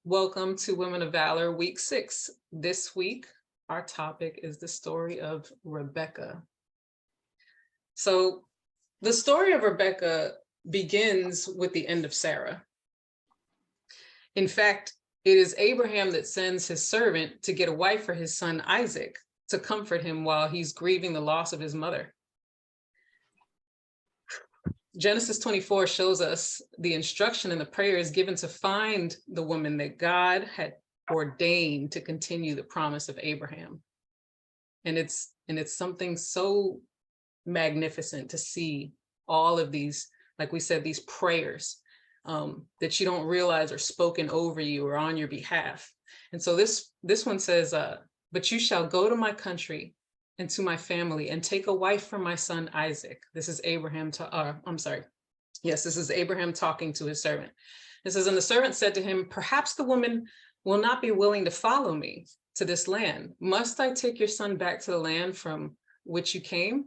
Welcome to Women of Valor, week 6. This week, our topic is the story of Rebekah. So the story of Rebekah begins with the end of Sarah. In fact, it is Abraham that sends his servant to get a wife for his son Isaac to comfort him while he's grieving the loss of his mother. Genesis 24 shows us the instruction and the prayers given to find the woman that God had ordained to continue the promise of Abraham. And it's something so magnificent to see all of these, like we said, these prayers that you don't realize are spoken over you or on your behalf. And so this one says, but you shall go to my country and to my family and take a wife for my son Isaac. This is Abraham this is Abraham talking to his servant. It says, and the servant said to him, perhaps the woman will not be willing to follow me to this land. Must I take your son back to the land from which you came?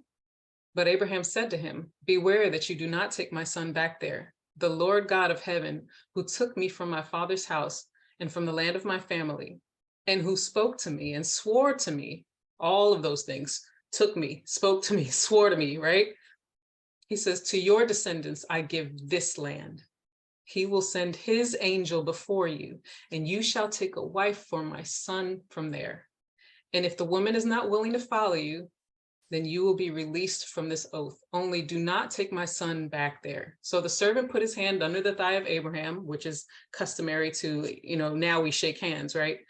But Abraham said to him, beware that you do not take my son back there. The Lord God of heaven, who took me from my father's house and from the land of my family, and who spoke to me and swore to me, all of those things, took me, spoke to me, swore to me, right? He says, to your descendants, I give this land. He will send his angel before you, and you shall take a wife for my son from there. And if the woman is not willing to follow you, then you will be released from this oath. Only do not take my son back there. So the servant put his hand under the thigh of Abraham, which is customary to, now we shake hands, right?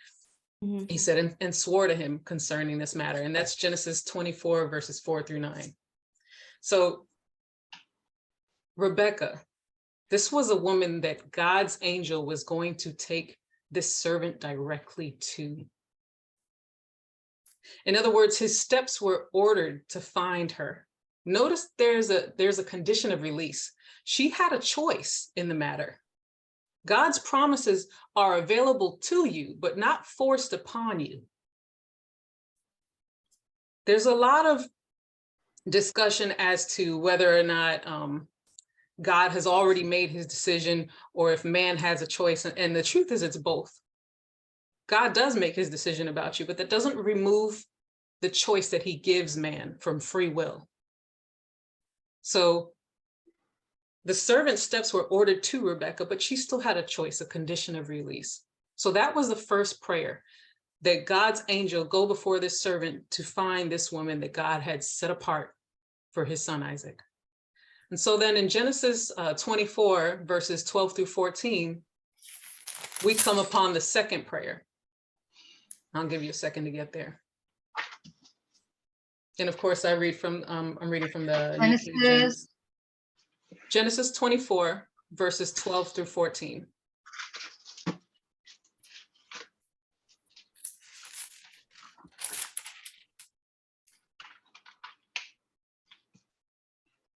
Mm-hmm. He said, and swore to him concerning this matter. And that's Genesis 24, verses 4-9. So Rebekah, this was a woman that God's angel was going to take this servant directly to. In other words, his steps were ordered to find her. Notice there's a condition of release. She had a choice in the matter. God's promises are available to you, but not forced upon you. There's a lot of discussion as to whether or not God has already made his decision or if man has a choice. And the truth is it's both. God does make his decision about you, but that doesn't remove the choice that he gives man from free will. So the servant's steps were ordered to Rebekah, but she still had a choice, a condition of release. So that was the first prayer, that God's angel go before this servant to find this woman that God had set apart for his son Isaac. And so then in Genesis 24, verses 12-14, we come upon the second prayer. I'll give you a second to get there. And of course, I'm reading from the Genesis 24, verses 12-14.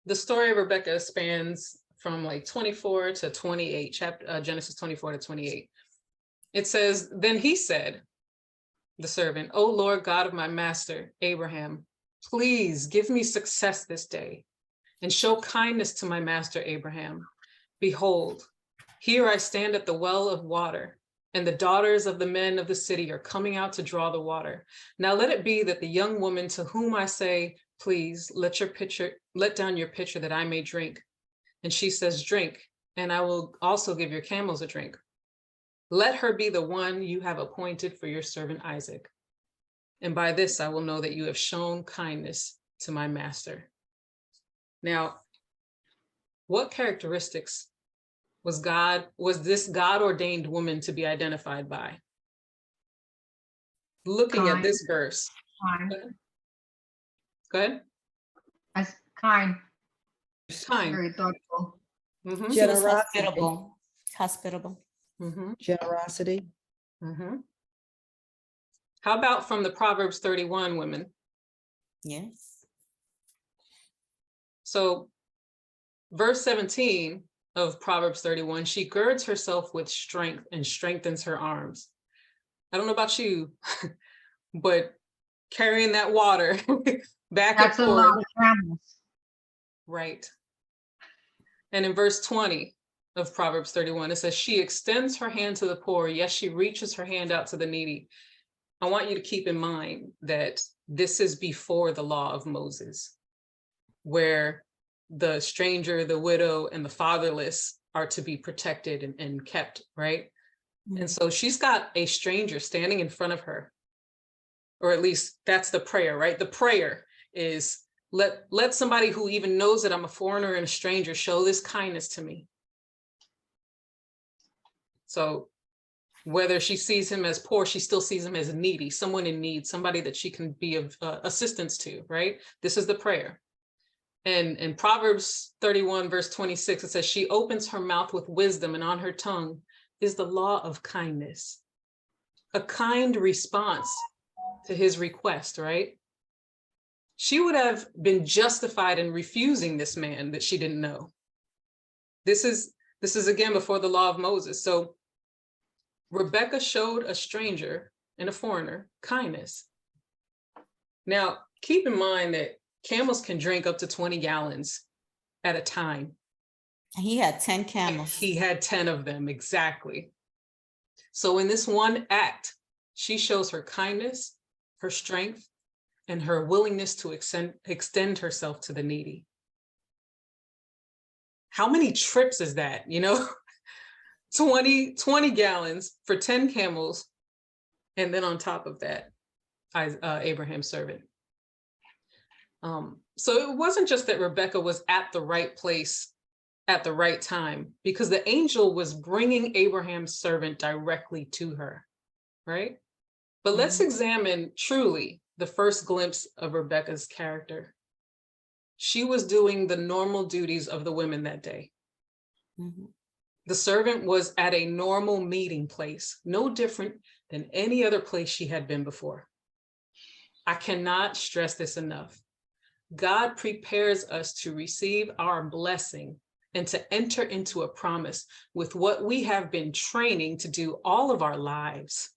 The story of Rebekah spans from like 24 to 28, Genesis 24 to 28. It says, then he said, the servant, O Lord God of my master, Abraham, please give me success this day and show kindness to my master Abraham. Behold, here I stand at the well of water, and the daughters of the men of the city are coming out to draw the water. Now let it be that the young woman to whom I say, please let down your pitcher that I may drink. And she says, drink, and I will also give your camels a drink. Let her be the one you have appointed for your servant Isaac. And by this I will know that you have shown kindness to my master. Now, what characteristics was this God-ordained woman to be identified by? Looking at this verse. Kind. Go ahead. As kind. Kind. Very thoughtful. Mm-hmm. Generosity. Hospitable. Mm-hmm. Generosity. Mm-hmm. How about from the Proverbs 31 women? Yes. So verse 17 of Proverbs 31, she girds herself with strength and strengthens her arms. I don't know about you, but carrying that water back That's and a forth. lot of camels. Right. And in verse 20 of Proverbs 31. It says, she extends her hand to the poor. Yes, she reaches her hand out to the needy. I want you to keep in mind that this is before the law of Moses, where the stranger, the widow, and the fatherless are to be protected and kept, right? And so she's got a stranger standing in front of her, or at least that's the prayer, right? The prayer is, let somebody who even knows that I'm a foreigner and a stranger show this kindness to me. So whether she sees him as poor, she still sees him as needy, someone in need, somebody that she can be of assistance to, right? This is the prayer. And in Proverbs 31, verse 26, it says, she opens her mouth with wisdom, and on her tongue is the law of kindness. A kind response to his request, right? She would have been justified in refusing this man that she didn't know. This is again before the law of Moses. So Rebekah showed a stranger and a foreigner kindness. Now, keep in mind that camels can drink up to 20 gallons at a time. He had 10 camels. He had 10 of them, exactly. So in this one act, she shows her kindness, her strength, and her willingness to extend herself to the needy. How many trips is that, 20 gallons for 10 camels, and then on top of that, Abraham's servant. So it wasn't just that Rebekah was at the right place at the right time, because the angel was bringing Abraham's servant directly to her, right? But let's examine truly the first glimpse of Rebekah's character. She was doing the normal duties of the women that day. The servant was at a normal meeting place, no different than any other place she had been before. I cannot stress this enough. God prepares us to receive our blessing and to enter into a promise with what we have been training to do all of our lives.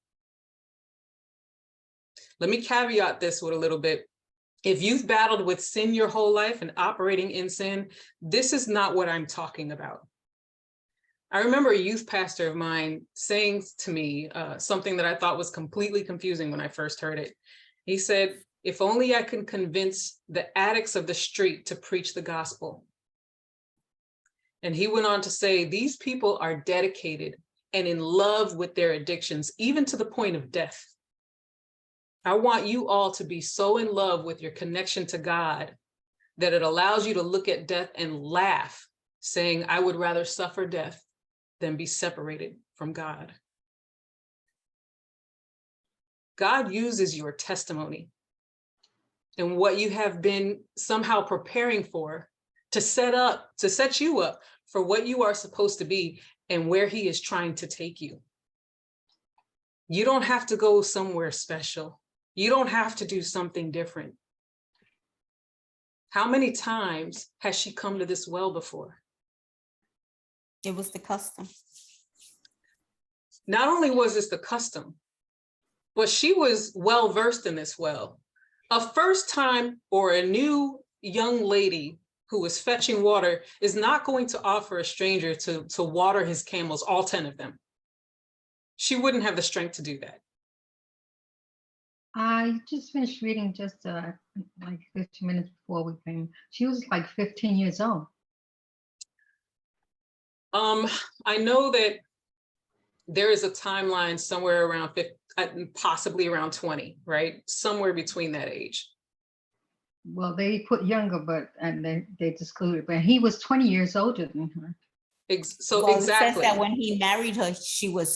Let me caveat this with a little bit. If you've battled with sin your whole life and operating in sin, this is not what I'm talking about. I remember a youth pastor of mine saying to me something that I thought was completely confusing when I first heard it. He said, if only I can convince the addicts of the street to preach the gospel. And he went on to say, these people are dedicated and in love with their addictions, even to the point of death. I want you all to be so in love with your connection to God that it allows you to look at death and laugh, saying, I would rather suffer death than be separated from God. God uses your testimony and what you have been somehow preparing for to set you up for what you are supposed to be and where he is trying to take you. You don't have to go somewhere special. You don't have to do something different. How many times has she come to this well before? It was the custom. Not only was this the custom, but she was well versed in this well. A first time or a new young lady who was fetching water is not going to offer a stranger to water his camels, all 10 of them. She wouldn't have the strength to do that. I just finished reading just like 15 minutes before we came. She was like 15 years old. I know that there is a timeline somewhere around 50, possibly around 20, right? Somewhere between that age. Well, they put younger, but they excluded. But he was 20 years older than her. So Well, exactly. it says that when he married her,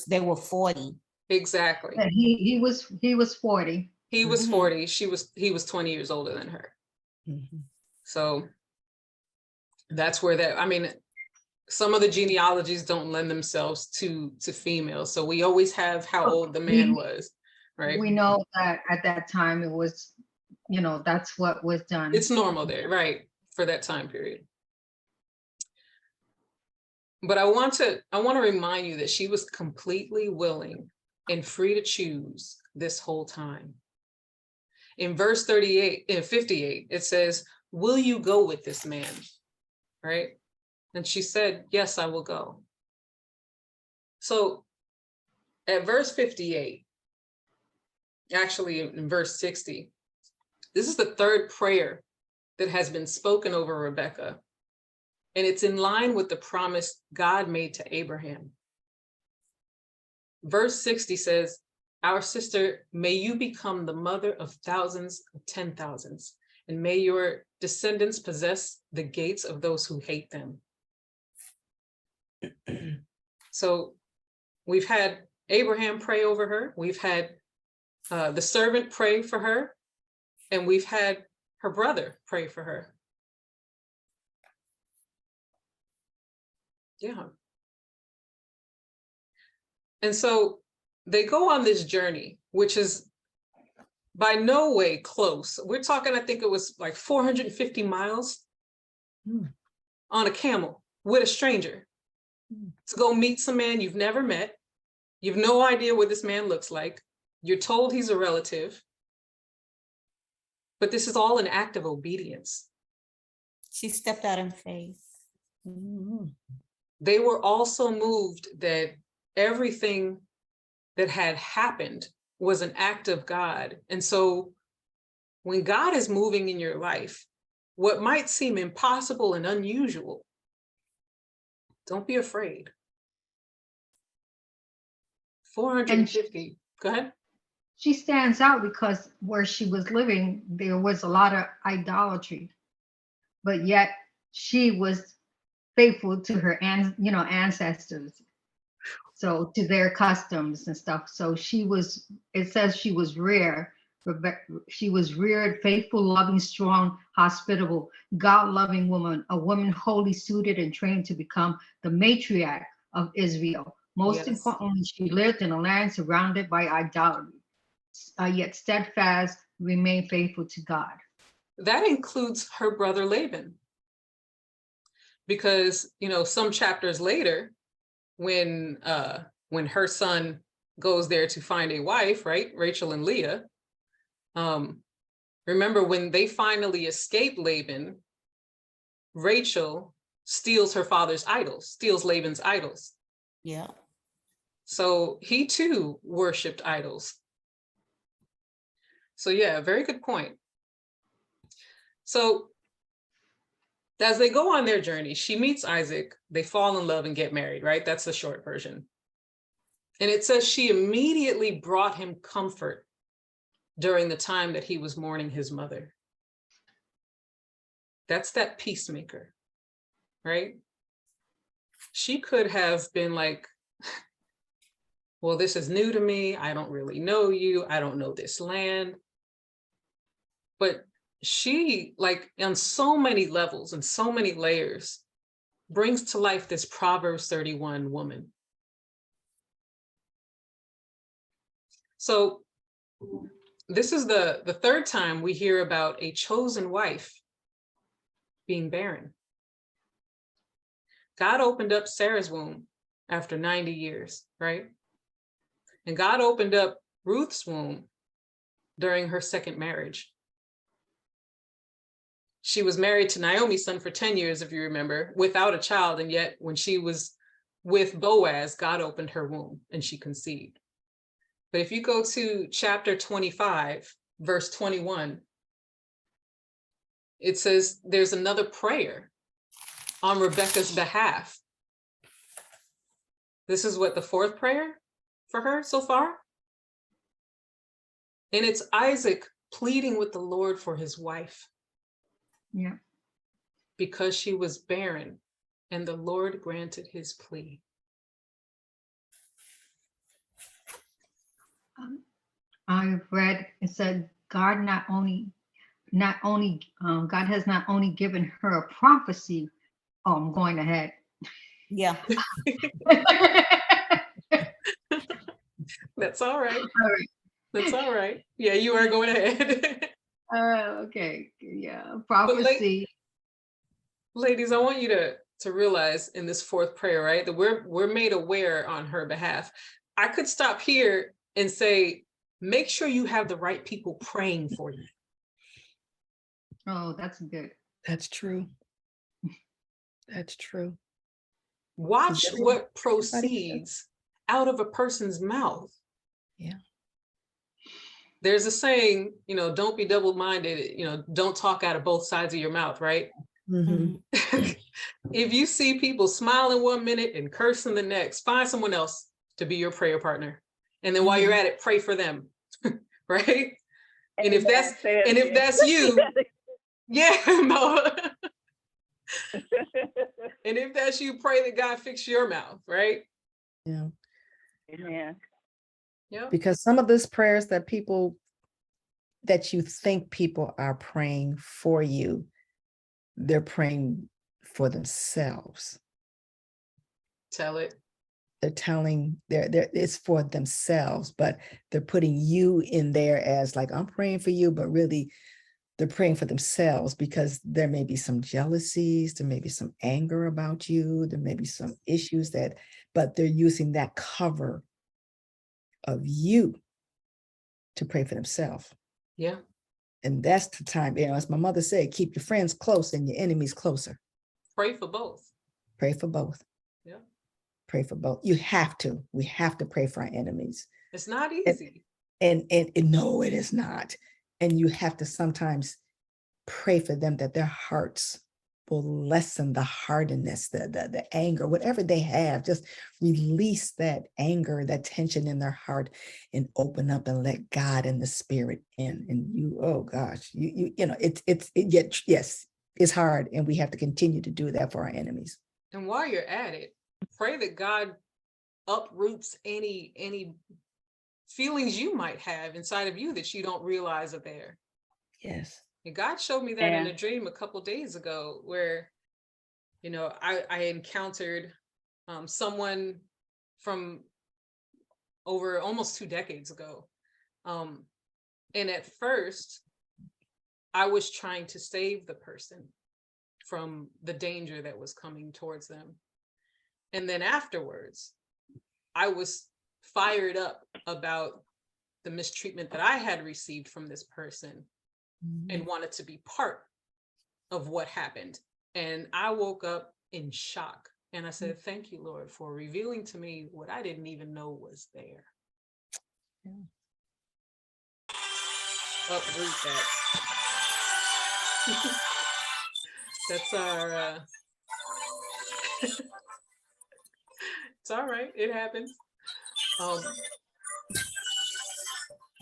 they were 40. Exactly. And he was 40. He was 40. He was 20 years older than her. So that's where some of the genealogies don't lend themselves to females. So we always have how old the man was, right? We know that at that time it was, that's what was done. It's normal there, right? For that time period. But I want to remind you that she was completely willing and free to choose this whole time. In verse 58 and 58, it says, will you go with this man? Right? And she said, yes, I will go. So at verse 58, actually in verse 60, this is the third prayer that has been spoken over Rebekah. And it's in line with the promise God made to Abraham. Verse 60 says, "Our sister, may you become the mother of thousands of 10,000s, and may your descendants possess the gates of those who hate them." So we've had Abraham pray over her. We've had the servant pray for her, and we've had her brother pray for her. Yeah. And so they go on this journey, which is by no way close. We're talking, I think it was like 450 miles on a camel with a stranger to go meet some man you've never met. You have no idea what this man looks like. You're told he's a relative. But this is all an act of obedience. She stepped out in faith. They were also moved that everything that had happened was an act of God. And so when God is moving in your life, what might seem impossible and unusual, don't be afraid. 450, go ahead. She stands out because where she was living, there was a lot of idolatry, but yet she was faithful to her ancestors, so to their customs and stuff. So she was, it says she was rare. She was reared, faithful, loving, strong, hospitable, God-loving woman, a woman wholly suited and trained to become the matriarch of Israel. Most importantly, she lived in a land surrounded by idolatry, yet steadfast, remained faithful to God. That includes her brother Laban. Because, some chapters later, when her son goes there to find a wife, right? Rachel and Leah. Remember when they finally escape Laban, Rachel steals her father's idols, steals Laban's idols. Yeah. So he too worshiped idols. So yeah, very good point. So as they go on their journey, she meets Isaac, they fall in love and get married, right? That's the short version. And it says she immediately brought him comfort during the time that he was mourning his mother. That's that peacemaker, right? She could have been like, well, this is new to me. I don't really know you. I don't know this land. But she, like, on so many levels and so many layers, brings to life this Proverbs 31 woman. So this is the third time we hear about a chosen wife being barren. God opened up Sarah's womb after 90 years, right? And God opened up Ruth's womb during her second marriage. She was married to Naomi's son for 10 years, if you remember, without a child. And yet when she was with Boaz, God opened her womb and she conceived. But if you go to chapter 25, verse 21, it says there's another prayer on Rebekah's behalf. This is what, the fourth prayer for her so far? And it's Isaac pleading with the Lord for his wife. Yeah. Because she was barren, and the Lord granted his plea. I've read, it said God God has not only given her a prophecy. Oh, I'm going ahead. Yeah. That's all right. All right. That's all right. Yeah, you are going ahead. Okay. Yeah. Prophecy. Ladies, I want you to realize in this fourth prayer, right, that we're made aware on her behalf. I could stop here and say, make sure you have the right people praying for you. Oh, that's good. That's true. That's true. Watch what proceeds out of a person's mouth. Yeah. There's a saying, don't be double-minded, don't talk out of both sides of your mouth, right? Mhm. If you see people smiling one minute and cursing the next, find someone else to be your prayer partner. And then while you're at it, pray for them. Right? And if that's you, yeah, no. And if that's you, pray that God fix your mouth, right? Yeah. Amen. Yeah. Because some of those prayers that you think people are praying for you, they're praying for themselves. Tell it. They're telling it's for themselves, but they're putting you in there as like, I'm praying for you, but really they're praying for themselves because there may be some jealousies, there may be some anger about you, there may be some issues but they're using that cover of you to pray for themselves. Yeah. And that's the time, as my mother said, keep your friends close and your enemies closer. Pray for both. Pray for both. Yeah. Pray for both. We have to pray for our enemies. It's not easy. And no, it is not. And you have to sometimes pray for them that their hearts will lessen the hardness, the anger, whatever they have. Just release that anger, that tension in their heart, and open up and let God and the Spirit in. And you, oh gosh, yes, it's hard, and we have to continue to do that for our enemies. And while you're at it, pray that God uproots any feelings you might have inside of you that you don't realize are there. Yes. And God showed me that in a dream a couple days ago, where, I encountered someone from over almost 2 decades ago. And at first, I was trying to save the person from the danger that was coming towards them. And then afterwards, I was fired up about the mistreatment that I had received from this person and wanted to be part of what happened. And I woke up in shock and I said, thank you, Lord, for revealing to me what I didn't even know was there. Yeah. Uproot that. That's our, it's all right. It happens.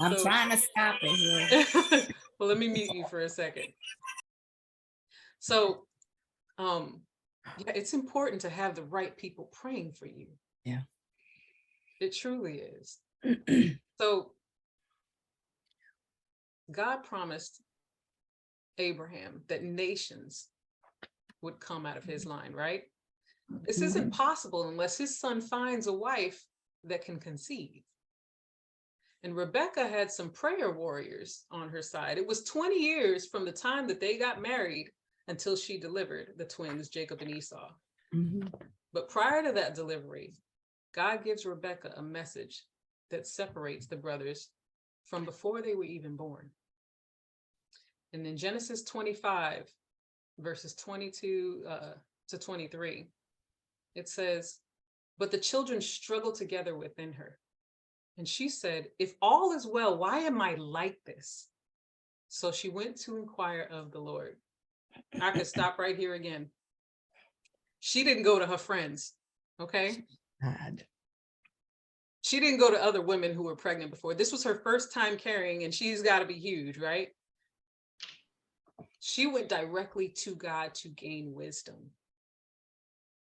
I'm trying to stop it here. Well, let me mute you for a second. So, yeah, it's important to have the right people praying for you. Yeah. It truly is. So, God promised Abraham that nations would come out of his line, right? This isn't possible unless his son finds a wife that can conceive. And Rebekah had some prayer warriors on her side. It was 20 years from the time that they got married until she delivered the twins, Jacob and Esau. Mm-hmm. But prior to that delivery, God gives Rebekah a message that separates the brothers from before they were even born. And in Genesis 25, verses 22 to 23, it says, but the children struggled together within her. And she said, if all is well, why am I like this? So she went to inquire of the Lord. I could stop right here again. She didn't go to her friends, okay? God. She didn't go to other women who were pregnant before. This was her first time carrying, and she's got to be huge, right? She went directly to God to gain wisdom.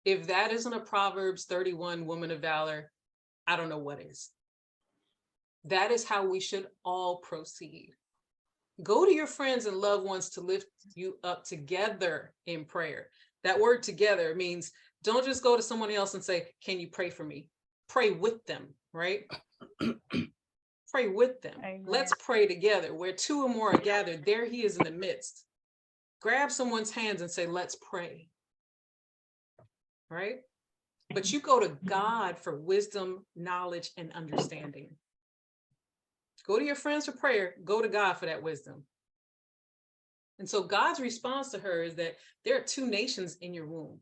If that isn't a Proverbs 31 woman of valor, I don't know what is. That is how we should all proceed. Go to your friends and loved ones to lift you up together in prayer. That word together means don't just go to someone else and say, can you pray for me? Pray with them, right? Pray with them. Amen. Let's pray together. Where two or more are gathered, there he is in the midst. Grab someone's hands and say, let's pray. Right? But you go to God for wisdom, knowledge, and understanding. Go to your friends for prayer. Go to God for that wisdom. And so God's response to her is that there are two nations in your womb.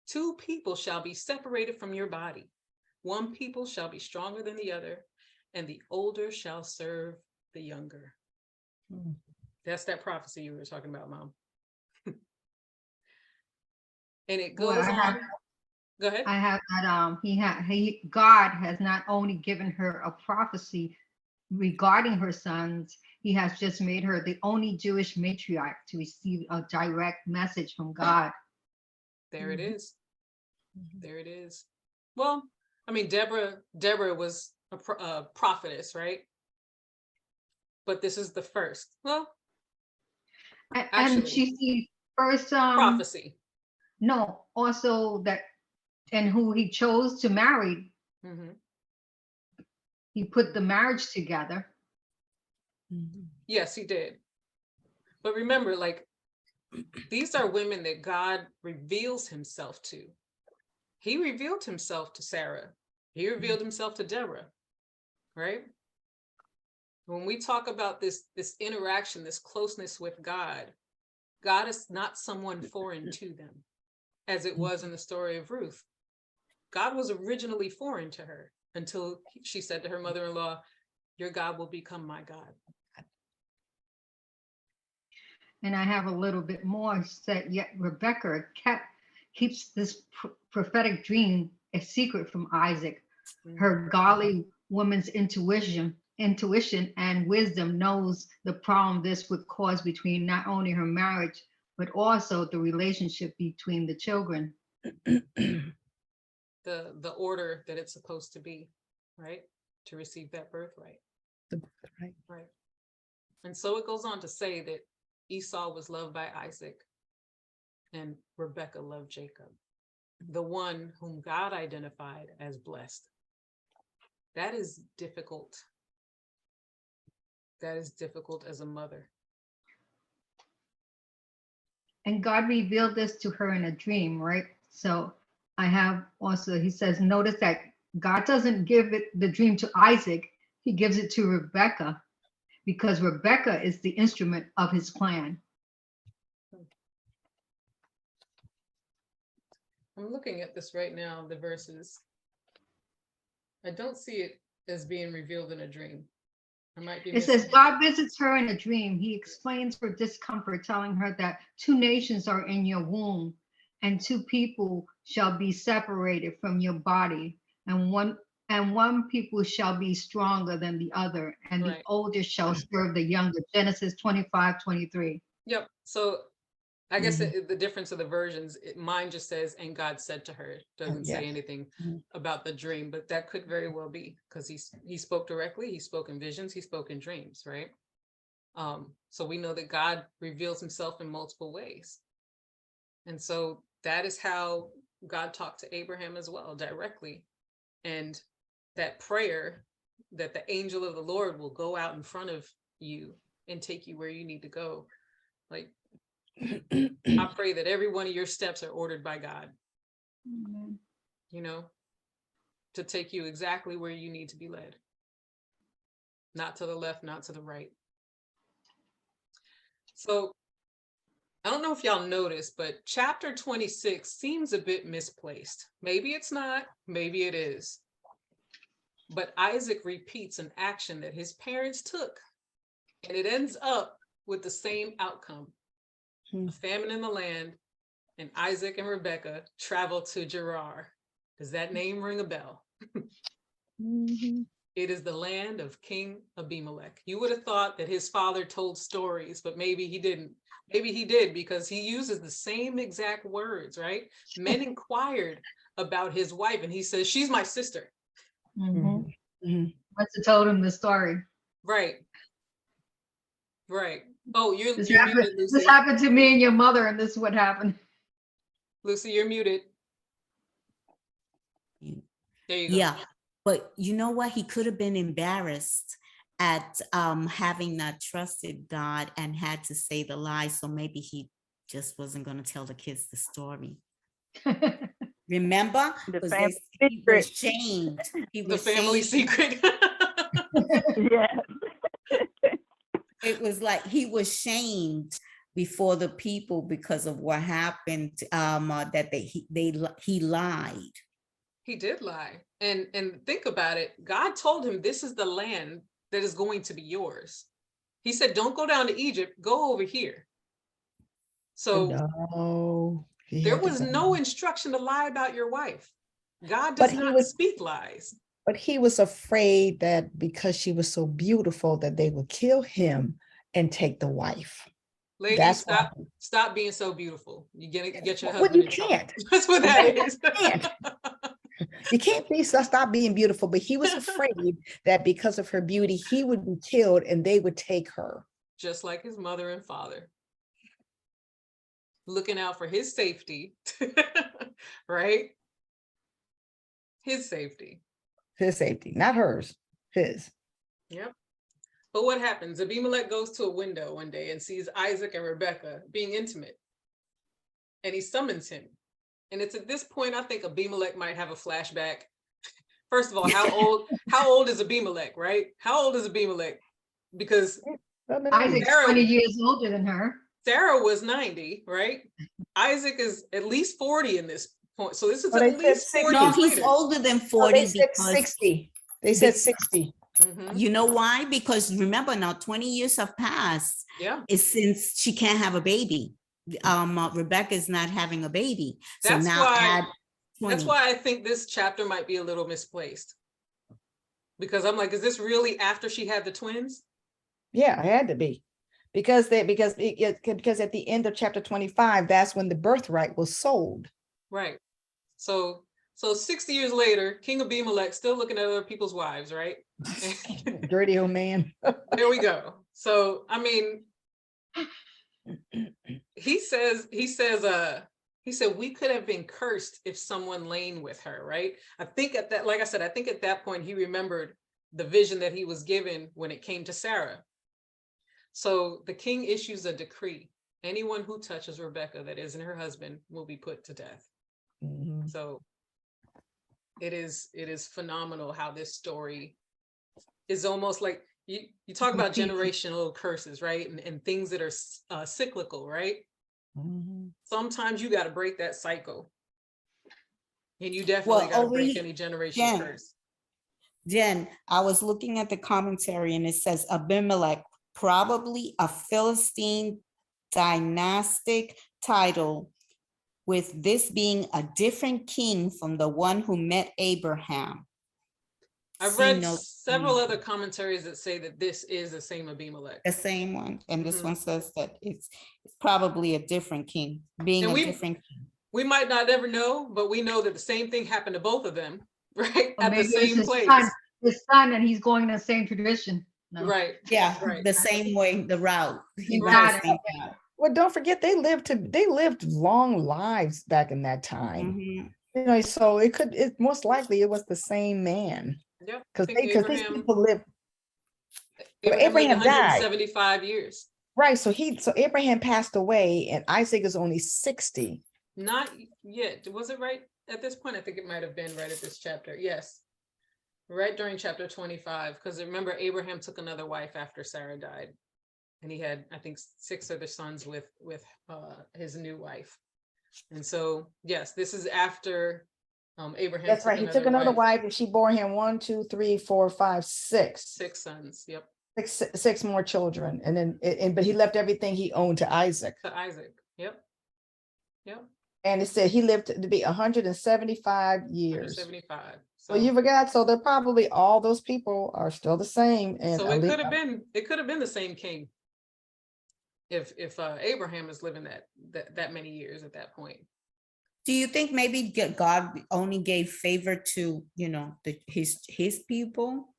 Two people shall be separated from your body. One people shall be stronger than the other, and the older shall serve the younger. Mm. That's that prophecy you were talking about, Mom. And it Well, goes on. Go ahead. I have that God has not only given her a prophecy regarding her sons, he has just made her the only Jewish matriarch to receive a direct message from God. There it is. Mhm. There it is. Well, I mean, Deborah was a prophetess, right? But this is the first. Well, And actually, she's the first prophecy. no, also that, and who he chose to marry, Mhm. he put the marriage together. Mhm. Yes, he did. But remember, like, these are women that God reveals himself to. He revealed himself to Sarah. He revealed himself to Deborah, right? When we talk about this interaction, this closeness with God, God is not someone foreign to them, as it was in the story of Ruth. God was originally foreign to her until she said to her mother-in-law, your God will become my God. And I have a little bit more. Said yet Rebekah keeps this prophetic dream a secret from Isaac. Her godly woman's intuition and wisdom knows the problem this would cause between not only her marriage, but also the relationship between the children. The order that it's supposed to be, right? To receive that birthright. Right. And so it goes on to say that Esau was loved by Isaac and Rebekah loved Jacob, the one whom God identified as blessed. That is difficult. That is difficult as a mother. And God revealed this to her in a dream, right? So I have also, he says, notice that God doesn't give the dream to Isaac, he gives it to Rebekah, because Rebekah is the instrument of his plan. I'm looking at this right now, the verses. I don't see it as being revealed in a dream. I might be It says, missing. God visits her in a dream. He explains her discomfort, telling her that 2 nations are in your womb, and 2 people shall be separated from your body, and one people shall be stronger than the other, and the Right. older shall serve the younger. Genesis 25:23. Yep. So I guess the difference of the versions, mine just says, and God said to her, doesn't say anything about the dream, but that could very well be, because he spoke directly, he spoke in visions, he spoke in dreams, right? So we know that God reveals himself in multiple ways. And so that is how God talked to Abraham as well, directly. And that prayer that the angel of the Lord will go out in front of you and take you where you need to go. Like, I pray that every one of your steps are ordered by God, you know, to take you exactly where you need to be led. Not to the left, not to the right. So I don't know if y'all noticed, but chapter 26 seems a bit misplaced. Maybe it's not, maybe it is. But Isaac repeats an action that his parents took, and it ends up with the same outcome. A famine in the land, and Isaac and Rebekah travel to Gerar. Does that name ring a bell? It is the land of King Abimelech. You would have thought that his father told stories, but maybe he didn't. Maybe he did, because he uses the same exact words, right? Men inquired about his wife, and he says, she's my sister. Must have told him the story. Right. Right. Oh, you're This muted, Lucy. happened to me and your mother, and this is what happened. Lucy, you're muted. There you go. Yeah, but you know what? He could have been embarrassed at having not trusted God and had to say the lie. So maybe he just wasn't going to tell the kids the story. Remember? The He was shamed. He The was family shamed. secret. Yes. It was like he was shamed before the people because of what happened, that he lied. He did lie. And think about it. God told him this is the land that is going to be yours. He said, don't go down to Egypt, go over here. So No, he there had to was go. no instruction to lie about your wife. God But does he not was, speak lies. but he was afraid that because she was so beautiful that they would kill him and take the wife. Ladies, That's why. stop being so beautiful. You get your Well, husband you in trouble. can't. That's what that is. You can't. You can't be stop being beautiful, but he was afraid that because of her beauty, he would be killed and they would take her. Just like his mother and father. Looking out for his safety, right? His safety. His safety, not hers, his. Yep. But what happens? Abimelech goes to a window one day and sees Isaac and Rebekah being intimate. And he summons him. And it's at this point, I think Abimelech might have a flashback. First of all, how old is Abimelech, right? How old is Abimelech? Because Isaac's Sarah- 20 years older than her. Sarah was 90, right? Isaac is at least 40 in this point. So this is Oh, they at least said 40 No, years he's later. older than Oh, 40 they said because 60. They said Be- 60. Mhm. you know why? Because remember now 20 years have passed. Yeah, Is since she can't have a baby. Rebecca is not having a baby. So That's now why- add 20. that's why I think this chapter might be a little misplaced. Because I'm like, is this really after she had the twins? Yeah, it had to be. Because at the end of chapter 25, that's when the birthright was sold. Right. So 60 years later, King Abimelech still looking at other people's wives, right? Dirty old man. There we go. So I mean, he said we could have been cursed if someone lain with her, right? I think at that, like I said, I think at that point he remembered the vision that he was given when it came to Sarah. So the king issues a decree. Anyone who touches Rebekah that isn't her husband will be put to death. Mhm. So it is phenomenal how this story is almost like you talk about generational curses, right? And things that are cyclical, right? Mhm. Sometimes you got to break that cycle. And you definitely got to over break here- any generational Jen. curse. Jen, I was looking at the commentary and it says Abimelech, probably a Philistine dynastic title, with this being a different king from the one who met Abraham. I've See read note several 3. other commentaries that say that this is the same Abimelech. The same one, and this Mhm. one says that it's probably a different king, being And a we- different king. We might not ever know, but we know that the same thing happened to both of them, right? Or At the maybe it's same his place. son, and he's going the same tradition. No. Right. Yeah, Right. the same way, the route. He went Got the it. same route. Well, don't forget they lived long lives back in that time. Mhm. You know, so it most likely it was the same man. Yep. I Because think these Abraham people lived. Well, Abraham lived Abraham died. 175 years. Right. So Abraham passed away and Isaac is only 60. Not yet. Was it right at this point? I think it might have been right at this chapter. Yes. Right during chapter 25. Because remember, Abraham took another wife after Sarah died. And he had, I think, 6 other sons with his new wife. And so, yes, this is after Abraham. That's right. He took another wife and she bore him 1, 2, 3, 4, 5, 6. 6 sons. Yep. Six more children. And then, but he left everything he owned to Isaac. To Isaac. Yep. Yep. And it said he lived to be 175 years. 175. So you forgot. So they're probably all those people are still the same. And So it could have been the same king. If Abraham is living that many years at that point. Do you think maybe God only gave favor to, his people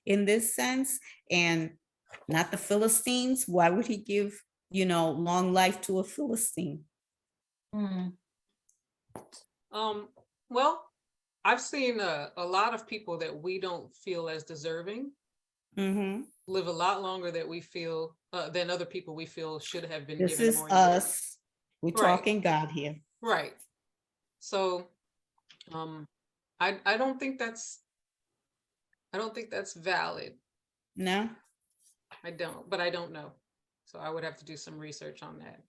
in this sense and not the Philistines? Why would he give, long life to a Philistine? Well, I've seen a lot of people that we don't feel as deserving Mhm. live a lot longer that we feel than other people we feel should have been This given is more years. us. We're Right. talking God here. Right. So I don't think that's valid. No? I don't, but I don't know. So I would have to do some research on that.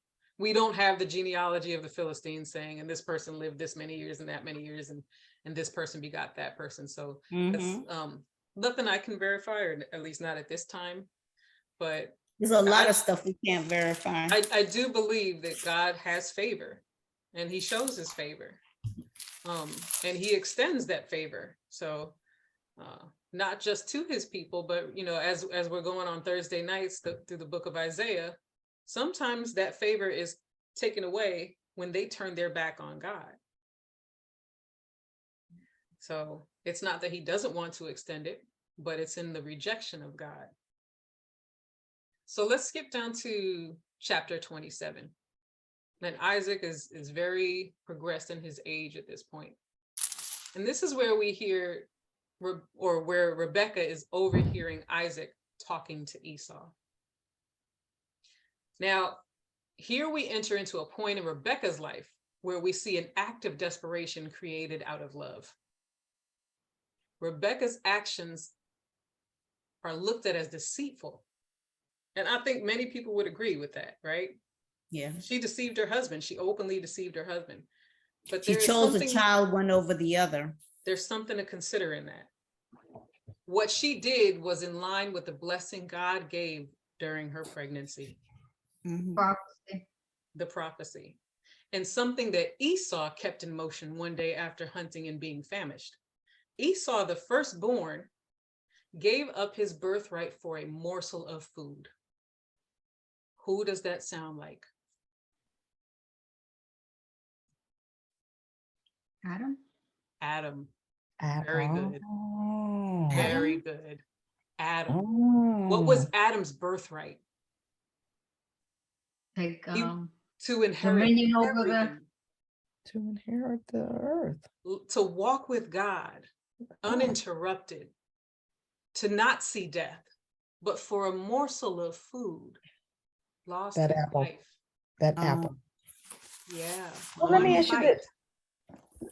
we don't have the genealogy of the Philistines saying, and this person lived this many years and that many years, and this person begot that person. So that's nothing I can verify, or at least not at this time. But There's a lot of stuff we can't verify. I do believe that God has favor, and he shows his favor, and he extends that favor. So not just to his people, but as we're going on Thursday nights through the book of Isaiah, sometimes that favor is taken away when they turn their back on God. So it's not that he doesn't want to extend it, but it's in the rejection of God. So let's skip down to chapter 27. And Isaac is very progressed in his age at this point. And this is where we hear, or where Rebekah is overhearing Isaac talking to Esau. Now, here we enter into a point in Rebekah's life where we see an act of desperation created out of love. Rebekah's actions are looked at as deceitful. And I think many people would agree with that, right? Yeah. She deceived her husband. She openly deceived her husband. But she chose a child one over the other. There's something to consider in that. What she did was in line with the blessing God gave during her pregnancy. Prophecy. The prophecy. And something that Esau kept in motion one day after hunting and being famished. Esau, the firstborn, gave up his birthright for a morsel of food. Who does that sound like? Adam. Adam. Adam. Very good. Oh. Very good. Adam. Oh. What was Adam's birthright? Take To inherit dominion over everything. To inherit the earth. To walk with God uninterrupted. To not see death, but for a morsel of food, lost That his apple. life. That apple. Yeah. Well, let me ask you this.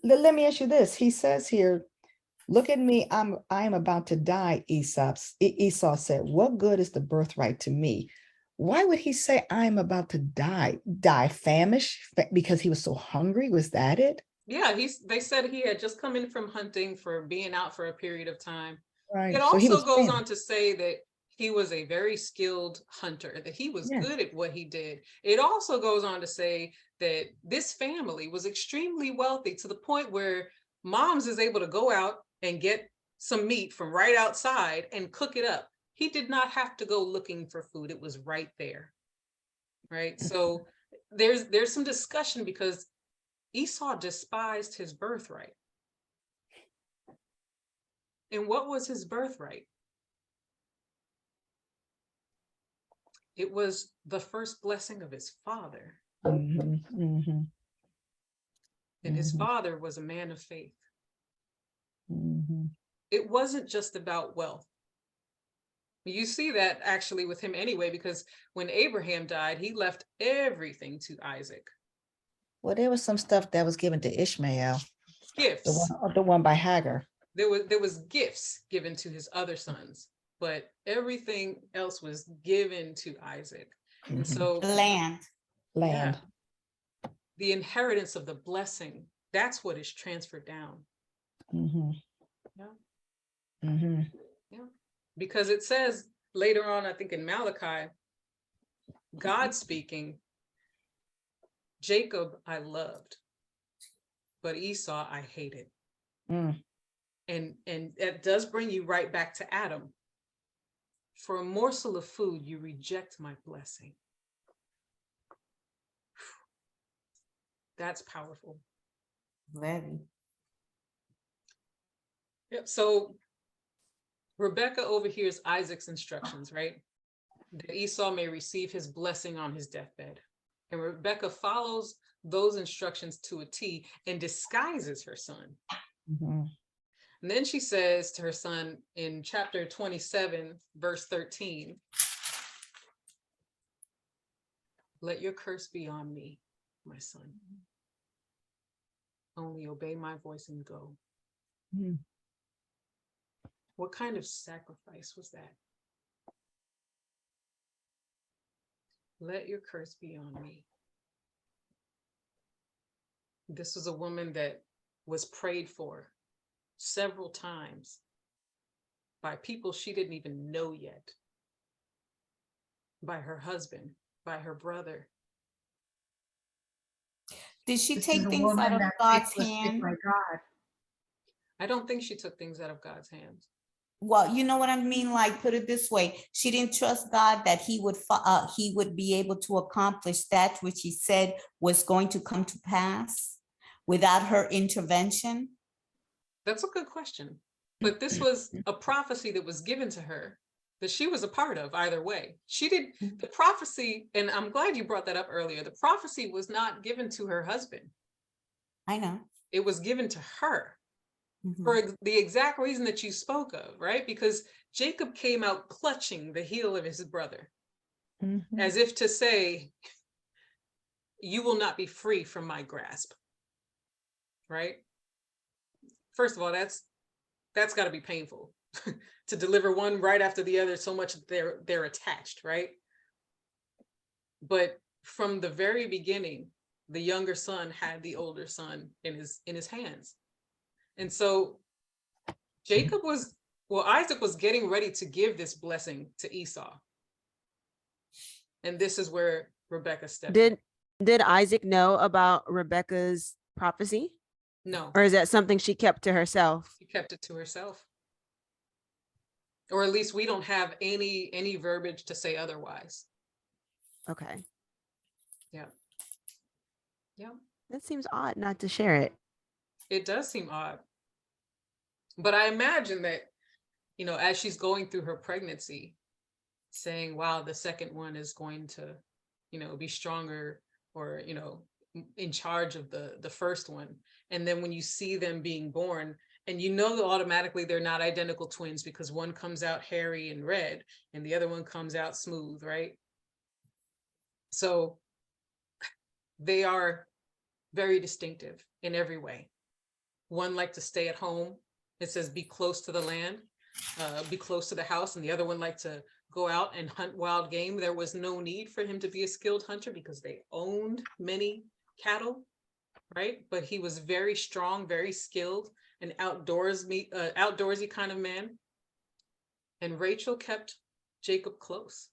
Let me ask you this. He says here, look at me, I am about to die, Esau said. What good is the birthright to me? Why would he say I'm about to die? Die famished because he was so hungry? Was that it? Yeah, they said he had just come in from hunting, for being out for a period of time. Right. It So he also was goes famished. on to say that he was a very skilled hunter, that he was good at what he did. It also goes on to say that this family was extremely wealthy, to the point where moms is able to go out and get some meat from right outside and cook it up. He did not have to go looking for food. It was right there. Right. So there's some discussion, because Esau despised his birthright. And what was his birthright? It was the first blessing of his father. And his father was a man of faith. It wasn't just about wealth. You see that actually with him anyway, because when Abraham died, he left everything to Isaac. Well, there was some stuff that was given to Ishmael. Gifts. The one by Hagar. There was gifts given to his other sons, but everything else was given to Isaac. And so Land. Yeah, the inheritance of the blessing, that's what is transferred down. Yeah. Because it says later on, I think in Malachi, God speaking, Jacob I loved, but Esau I hated. And that does bring you right back to Adam. For a morsel of food, you reject my blessing. That's powerful. Very. Yep. So Rebekah overhears Isaac's instructions, right? That Esau may receive his blessing on his deathbed. And Rebekah follows those instructions to a T and disguises her son. And then she says to her son in chapter 27, verse 13, let your curse be on me, my son. Only obey my voice and go. What kind of sacrifice was that? Let your curse be on me. This was a woman that was prayed for several times by people she didn't even know yet, by her husband, by her brother. Did she This is take a things out woman of that God's was picked hand? by God. I don't think she took things out of God's hands. Well, you know what I mean? Like, put it this way, she didn't trust God that he would be able to accomplish that which he said was going to come to pass without her intervention. That's a good question. But this was a prophecy that was given to her that she was a part of either way. She did the prophecy, and I'm glad you brought that up earlier. The prophecy was not given to her husband. I know. It was given to her Mhm. for the exact reason that you spoke of, right? Because Jacob came out clutching the heel of his brother, as if to say, you will not be free from my grasp, right? First of all, that's got to be painful to deliver one right after the other, so much that they're attached, right? But from the very beginning, the younger son had the older son in his hands. And so Isaac was getting ready to give this blessing to Esau. And this is where Rebekah stepped in. Did Isaac know about Rebekah's prophecy, No, or is that something she kept to herself? she kept it to herself. Or at least we don't have any verbiage to say otherwise. Okay. Yeah. Yeah. That seems odd not to share it. It does seem odd. But I imagine that, as she's going through her pregnancy, saying, wow, the second one is going to, be stronger, or, in charge of the first one. And then when you see them being born, and automatically they're not identical twins, because one comes out hairy and red and the other one comes out smooth, right? So they are very distinctive in every way. One liked to stay at home. It says, be close to the land, be close to the house. And the other one liked to go out and hunt wild game. There was no need for him to be a skilled hunter because they owned many cattle, right? But he was very strong, very skilled, an outdoorsy kind of man. And Rachel kept Jacob close.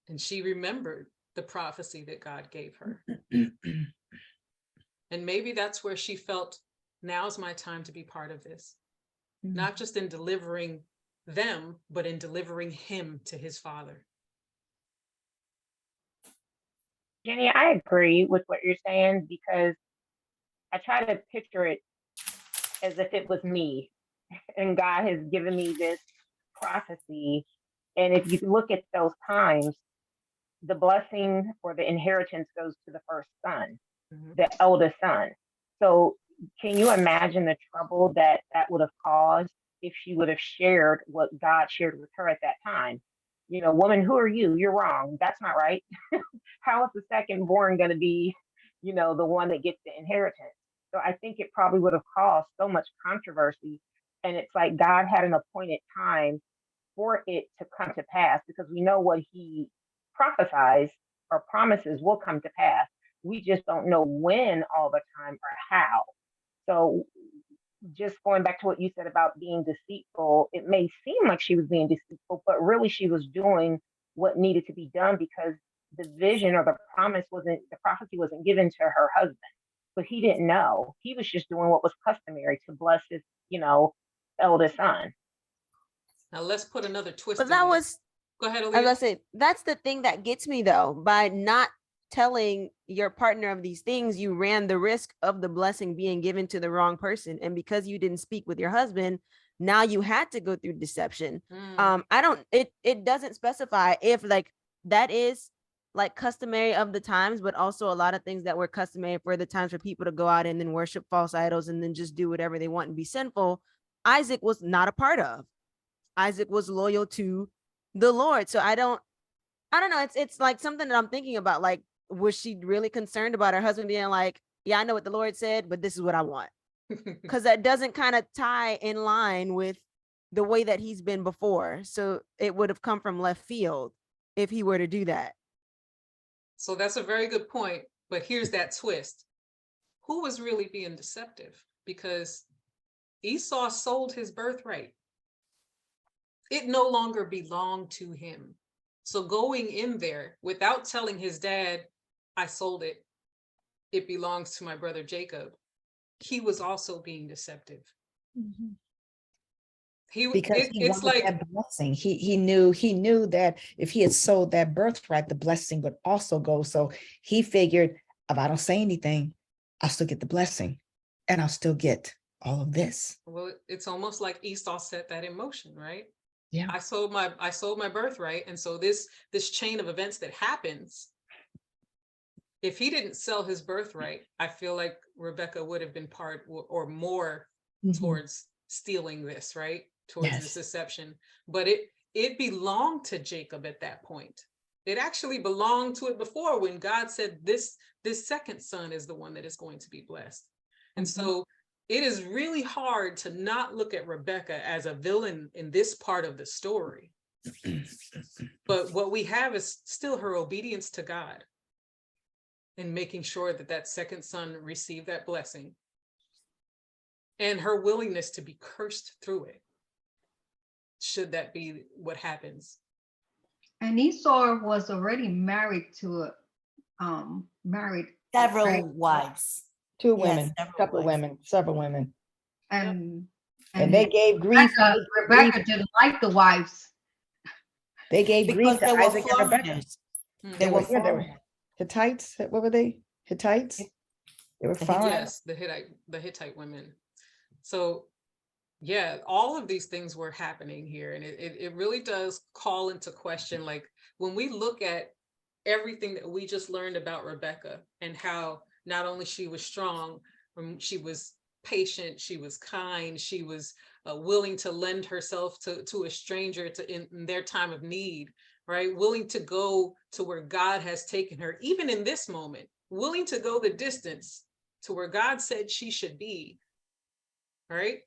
And she remembered the prophecy that God gave her. And maybe that's where she felt, now's my time to be part of this. Not just in delivering them, but in delivering him to his father. Jenny, I agree with what you're saying, because I try to picture it as if it was me and God has given me this prophecy. And if you look at those times, the blessing or the inheritance goes to the first son, the eldest son. So can you imagine the trouble that would have caused if she would have shared what God shared with her at that time? Woman, who are you? You're wrong. That's not right. How is the second born going to be, the one that gets the inheritance? So I think it probably would have caused so much controversy. And it's like God had an appointed time for it to come to pass, because we know what he prophesies or promises will come to pass. We just don't know when all the time or how. So just going back to what you said about being deceitful, it may seem like she was being deceitful, but really she was doing what needed to be done, because the vision or the prophecy wasn't given to her husband. But he didn't know. He was just doing what was customary to bless his, eldest son. Now let's put another twist But in that this. was, Go ahead, as Aaliyah. I said, that's the thing that gets me though. By not telling your partner of these things, you ran the risk of the blessing being given to the wrong person. And because you didn't speak with your husband, now you had to go through deception. It doesn't specify if like that is like customary of the times, but also a lot of things that were customary for the times for people to go out and then worship false idols and then just do whatever they want and be sinful. Isaac was not a part of. Isaac was loyal to the Lord. So I don't know. It's like something that I'm thinking about. Like, was she really concerned about her husband being like, yeah, I know what the Lord said, but this is what I want? Because that doesn't kind of tie in line with the way that he's been before. So it would have come from left field if he were to do that. So that's a very good point. But here's that twist. Who was really being deceptive? Because Esau sold his birthright. It no longer belonged to him. So going in there without telling his dad, I sold it, it belongs to my brother Jacob, he was also being deceptive. Because he It's wanted like, that blessing. He knew that if he had sold that birthright, the blessing would also go. So he figured, if I don't say anything, I'll still get the blessing, and I'll still get all of this. well, it's almost like Esau set that in motion, right? Yeah. I sold my birthright, and so this chain of events that happens, if he didn't sell his birthright, I feel like Rebekah would have been part or more towards stealing this, right? Towards this deception. But it belonged to Jacob at that point. It actually belonged to it before, when God said this second son is the one that is going to be blessed. And so it is really hard to not look at Rebekah as a villain in this part of the story. But what we have is still her obedience to God and making sure that that second son received that blessing, and her willingness to be cursed through it, should that be what happens. And Esau was already married to married Several right? wives. Two Yes, women, several couple of wives. women, several women. and And they gave grief. Rebekah didn't like the wives. They gave grief Because to they were Isaac and Rebekah. foreigners. Mhm. They were Yeah, they were foreigners. Hittites. What were they? Hittites. They were foreign. Yes, the Hittite women. So yeah, all of these things were happening here, and it really does call into question, like, when we look at everything that we just learned about Rebekah, and how not only she was strong, she was patient, she was kind, she was willing to lend herself to a stranger in their time of need, right? Willing to go to where God has taken her, even in this moment, willing to go the distance to where God said she should be, right?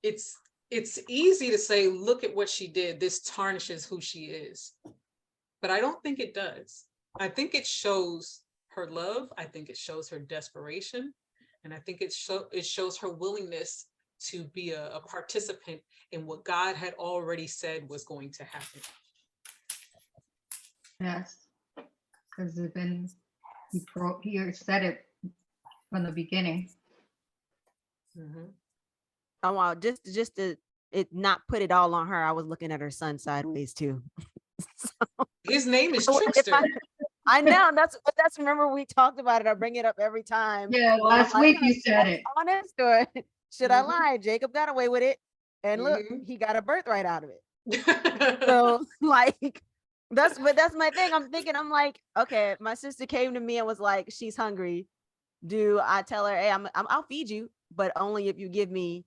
It's easy to say, look at what she did, this tarnishes who she is. But I don't think it does. I think it shows her love. I think it shows her desperation. And I think it shows her willingness to be a participant in what God had already said was going to happen. Yes, because he said it from the beginning. Oh wow, just to it not put it all on her. I was looking at her son sideways too. His name is If Trickster. I know that's remember we talked about it. I bring it up every time. Yeah, And I'm last like, week "Can I you be said it. honest, or should I Mhm. lie? Jacob got away with it, and look, Mhm. he got a birthright out of it. So like that's my thing. I'm like, okay, my sister came to me and was like, she's hungry. Do I tell her, hey, I'll feed you, but only if you give me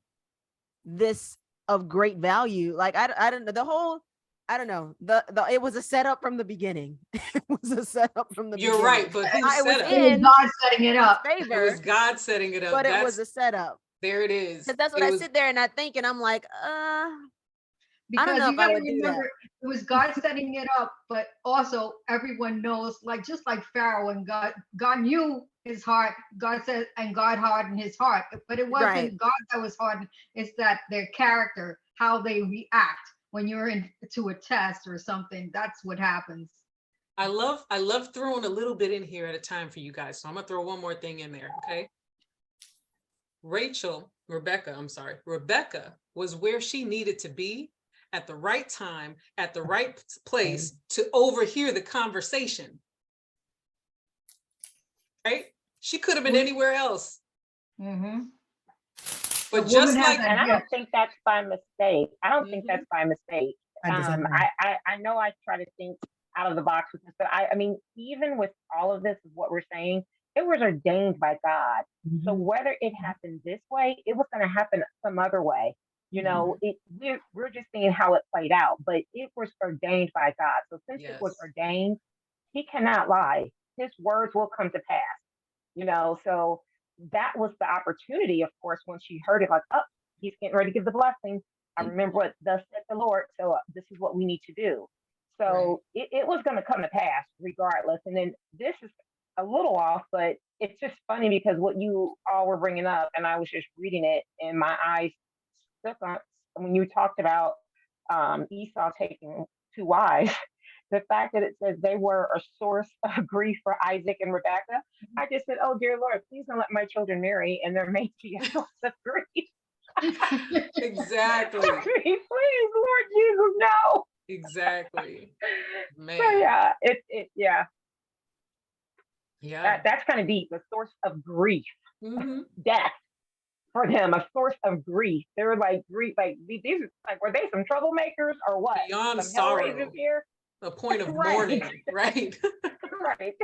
this of great value? Like I don't know, the whole, I don't know, the it was a setup from the beginning. It was a setup from the You're beginning. right, but who I was set up? It was in God setting it up. It favor, was God setting it up. but it was a setup. There it is. Because that's what It I was, sit there and I think, and I'm like, I don't Because know you if I gotta would do that. remember, it was God setting it up, but also everyone knows, like just like Pharaoh, and God knew his heart. God said, and God hardened his heart, but it wasn't Right. God that was hardened. It's that their character, how they react when you're into a test or something. That's what happens. I love throwing a little bit in here at a time for you guys. So I'm gonna throw one more thing in there, okay? Rebekah was where she needed to be at the right time, at the right place to overhear the conversation. Right? She could have been anywhere else. Mm-hmm. But just like, and I don't think that's by mistake. I don't think Mhm. that's by mistake. I design. I know I try to think out of the box with this, but I mean, even with all of this, what we're saying, it was ordained by God. So whether it happened this way, it was going to happen some other way. You know, we're just seeing how it played out, but it was ordained by God. So since it was yes, ordained, he cannot lie. His words will come to pass. You know, so that was the opportunity, of course, when she heard it, like, oh, he's getting ready to give the blessing. I remember what thus said the Lord. So this is what we need to do. So it was going to come to pass regardless. And then this is a little off, but it's just funny because what you all were bringing up, and I was just reading it, and my eyes stuck on when you talked about Esau taking 2 wives. The fact that it says they were a source of grief for Isaac and Rebekah, I just said, "Oh dear Lord, please don't let my children marry and there may be a source of grief." Exactly. Please, Lord Jesus, no. Exactly. Man. So yeah, yeah, Yeah. that's kind of deep. A source of grief, death for them, a source of grief. They were like grief, like these, like were they some troublemakers or what? Beyond Some sorrow. Hellraisers here. A point of Right. mourning, right? Right.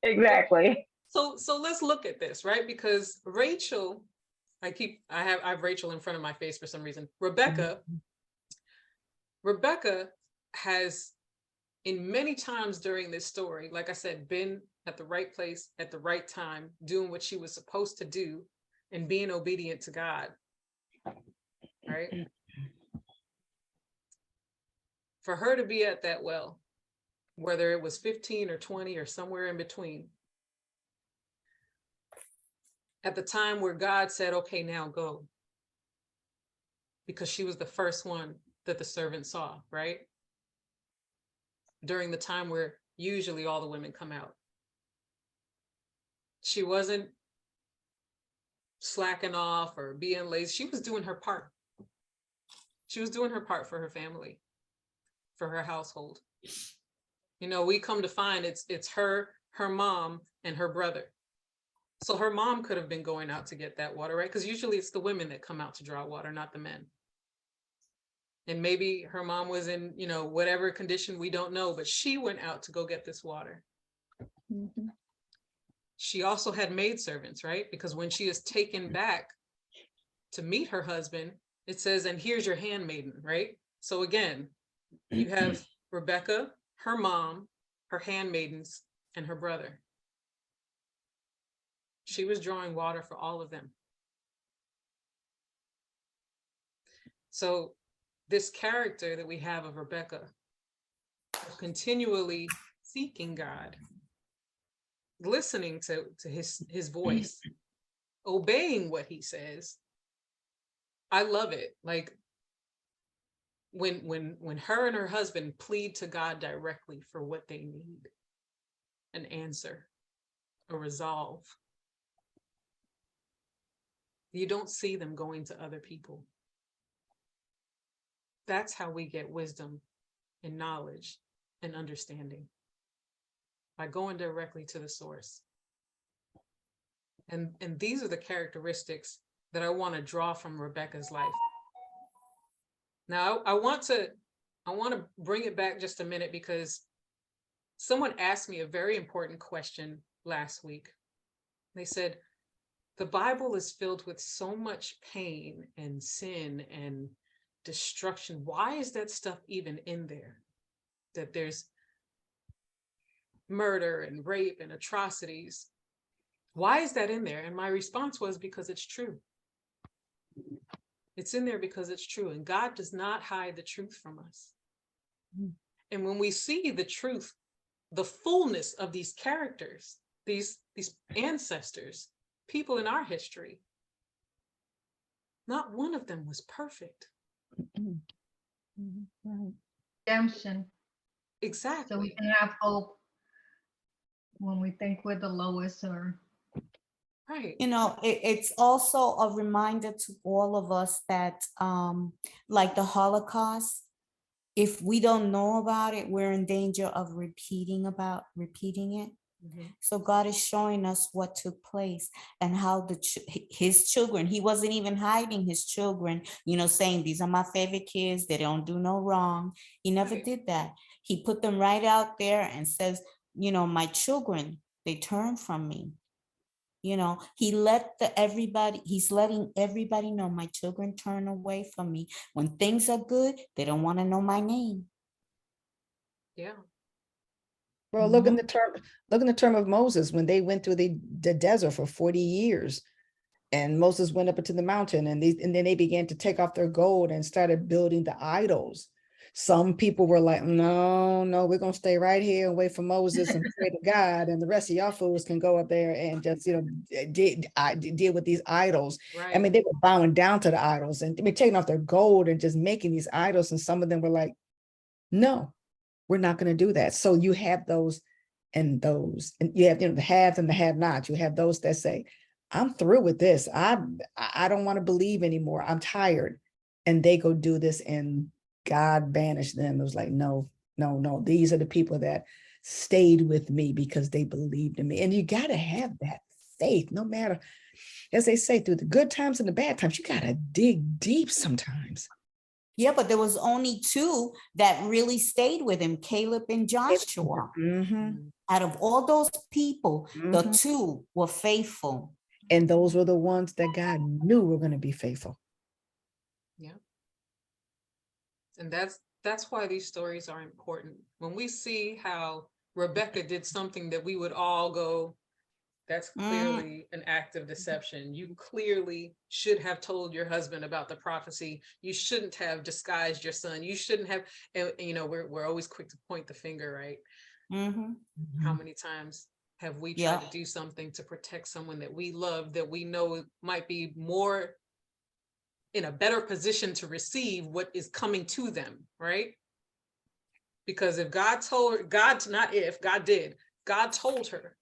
Exactly. So let's look at this, right? Because Rachel, I have Rachel in front of my face for some reason. Rebekah has, in many times during this story, like I said, been at the right place at the right time, doing what she was supposed to do and being obedient to God, right? For her to be at that well, whether it was 15 or 20 or somewhere in between, at the time where God said, okay, now go, because she was the first one that the servant saw, right? During the time where usually all the women come out. She wasn't slacking off or being lazy. She was doing her part. She was doing her part for her family, for her household. You know, we come to find it's her mom, and her brother. So her mom could have been going out to get that water, right? Because usually it's the women that come out to draw water, not the men. And maybe her mom was in, you know, whatever condition, we don't know, but she went out to go get this water. She also had maidservants, right? Because when she is taken back to meet her husband, it says, and here's your handmaiden, right? So again, you have Rebekah, her mom, her handmaidens, and her brother. She was drawing water for all of them. So this character that we have of Rebekah, continually seeking God, listening to his voice, obeying what he says. I love it. Like when her and her husband plead to God directly for what they need, an answer, a resolve. You don't see them going to other people. That's how we get wisdom and knowledge and understanding, by going directly to the source. And these are the characteristics that I want to draw from Rebekah's life. Now, I want to bring it back just a minute, because someone asked me a very important question last week. They said, the Bible is filled with so much pain and sin and destruction. Why is that stuff even in there? That there's murder and rape and atrocities. Why is that in there? And my response was, because it's true. It's in there because it's true. And God does not hide the truth from us. And when we see the truth, the fullness of these characters, these ancestors, people in our history, not one of them was perfect. Redemption. Exactly. So we can have hope when we think we're the lowest, or right. You know, it's also a reminder to all of us that like the Holocaust, if we don't know about it, we're in danger of repeating it. So God is showing us what took place and how his children, he wasn't even hiding his children, you know, saying, these are my favorite kids, they don't do no wrong. He never did that. He put them right out there and says, you know, my children, they turn from me. You know, he's letting everybody know, my children turn away from me. When things are good, they don't want to know my name. Yeah. Well, look in the term of Moses, when they went through the desert for 40 years, and Moses went up into the mountain, and then they began to take off their gold and started building the idols. Some people were like, no, we're gonna stay right here and wait for Moses and pray to God, and the rest of y'all fools can go up there and just, deal with these idols. I mean, Right. they were bowing down to the idols and taking off their gold and just making these idols. And some of them were like, no, we're not going to do that. So you have those, and you have, the haves and the have-nots. You have those that say, I'm through with this. I don't want to believe anymore. I'm tired. And they go do this, and God banished them. It was like, no. These are the people that stayed with me because they believed in me. And you got to have that faith, no matter, as they say, through the good times and the bad times. You got to dig deep sometimes. Yeah, but there was only two that really stayed with him, Caleb and Joshua. Mhm, Out of all those people, the mhm. two were faithful. And those were the ones that God knew were going to be faithful. Yeah. And that's why these stories are important. When we see how Rebekah did something that we would all go, that's clearly an act of deception. You clearly should have told your husband about the prophecy. You shouldn't have disguised your son. You shouldn't have, and we're always quick to point the finger, right? How many times have we tried to do something to protect someone that we love, that we know might be more in a better position to receive what is coming to them, right? Because if God told her, God told her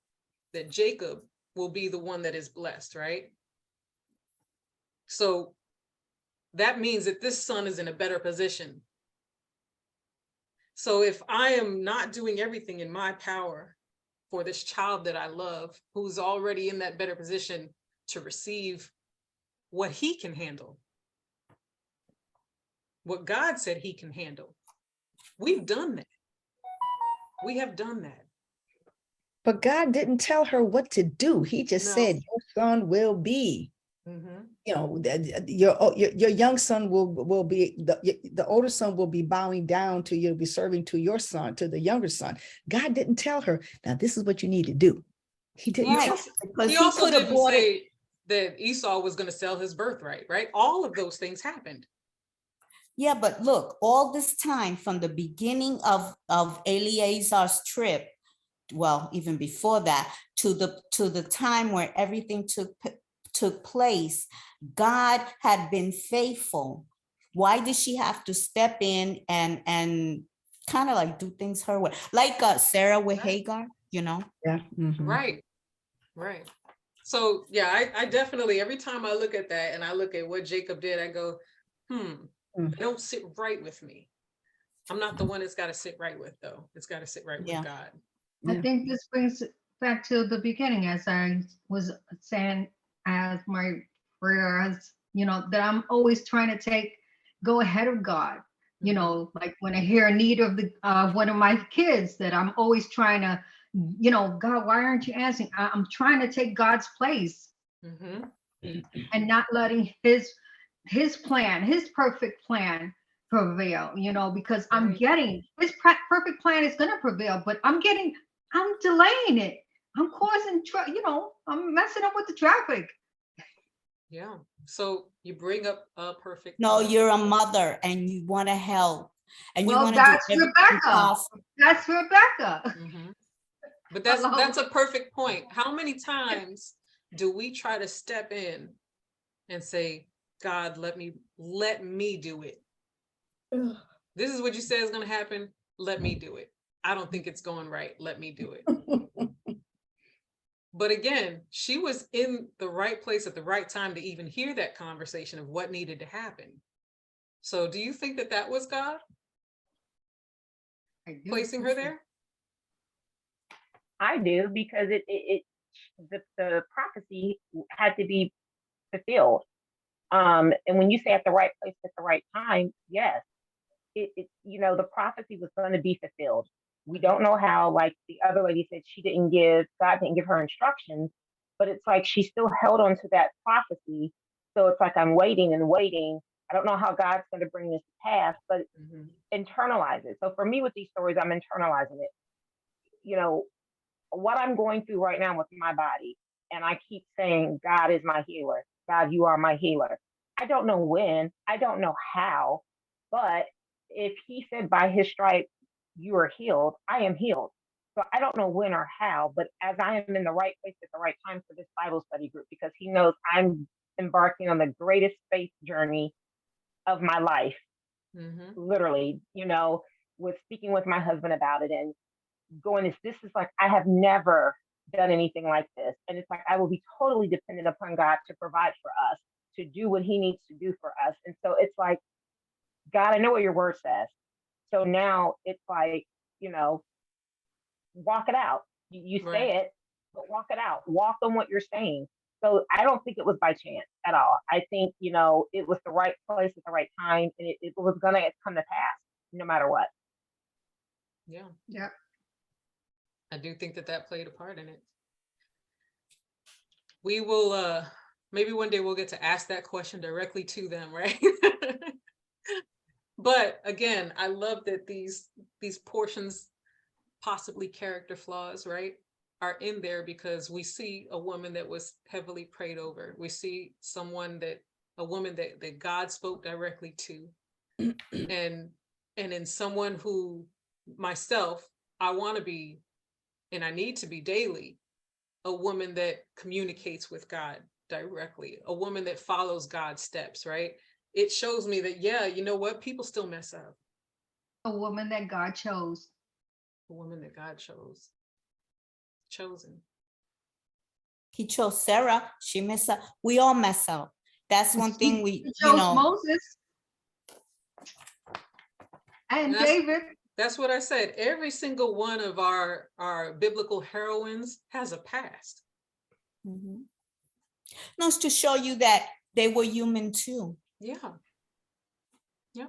that Jacob will be the one that is blessed, right? So that means that this son is in a better position. So if I am not doing everything in my power for this child that I love, who's already in that better position to receive what he can handle, what God said he can handle, we've done that. We have done that. But God didn't tell her what to do. He just said, your son will be, your young son will be, the older son will be bowing down to you, be serving to your son, to the younger son. God didn't tell her, now this is what you need to do. He didn't tell her. He also didn't say that Esau was going to sell his birthright, right? All of those things happened. Yeah, but look, all this time from the beginning of Eleazar's trip, well, even before that, to the time where everything took place, God had been faithful. Why did she have to step in and kind of like do things her way, like Sarah with Hagar, Yeah. Mm-hmm. Right. So yeah, I definitely, every time I look at that and I look at what Jacob did, I go, they don't sit right with me. I'm not the one that's got to sit right with, though. It's got to sit right with God. I think this brings it back to the beginning, as I was saying, as my prayers, that I'm always trying to go ahead of God. Like when I hear a need of one of my kids, that I'm always trying to, God, why aren't you answering? I'm trying to take God's place and not letting his plan, his perfect plan prevail, because I'm getting his perfect plan is going to prevail, but I'm delaying it. I'm causing, I'm messing up with the traffic. Yeah. So you bring up a perfect. No, you're a mother and you want to help. And you want to that's do Rebekah. That's Rebekah. But that's a perfect point. How many times do we try to step in and say, God, let me do it. This is what you said is going to happen. Let me do it. I don't think it's going right. Let me do it. But again, she was in the right place at the right time to even hear that conversation of what needed to happen. So do you think that was God placing her there? I do, because the prophecy had to be fulfilled. And when you say at the right place at the right time, yes, the prophecy was going to be fulfilled. We don't know how, like the other lady said, God didn't give her instructions, but it's like she still held on to that prophecy. So it's like, I'm waiting and waiting. I don't know how God's going to bring this to pass, but internalize it. So for me with these stories, I'm internalizing it. What I'm going through right now with my body, and I keep saying, God is my healer. God, you are my healer. I don't know when, I don't know how, but if he said by his stripes you are healed, I am healed. So I don't know when or how, but as I am in the right place at the right time for this Bible study group, because he knows I'm embarking on the greatest faith journey of my life, literally, with speaking with my husband about it and going, this is like, I have never done anything like this. And it's like, I will be totally dependent upon God to provide for us, to do what he needs to do for us. And so it's like, God, I know what your word says. So now it's like, walk it out. You Right. say it, but walk it out. Walk on what you're saying. So I don't think it was by chance at all. I think, it was the right place at the right time, and it was going to come to pass no matter what. Yeah. Yep. I do think that played a part in it. We will, maybe one day we'll get to ask that question directly to them, right? But again, I love that these portions, possibly character flaws, right, are in there because we see a woman that was heavily prayed over. We see a woman that God spoke directly to. And in someone who, myself, I want to be, and I need to be daily, a woman that communicates with God directly, a woman that follows God's steps, right? It shows me that, yeah, you know what? People still mess up. A woman that God chose. A woman that God chose. Chosen. He chose Sarah. She messed up. We all mess up. That's one thing we, He chose Moses and David. That's what I said. Every single one of our biblical heroines has a past. Mm-hmm. No, it's to show you that they were human too. Yeah. Yeah.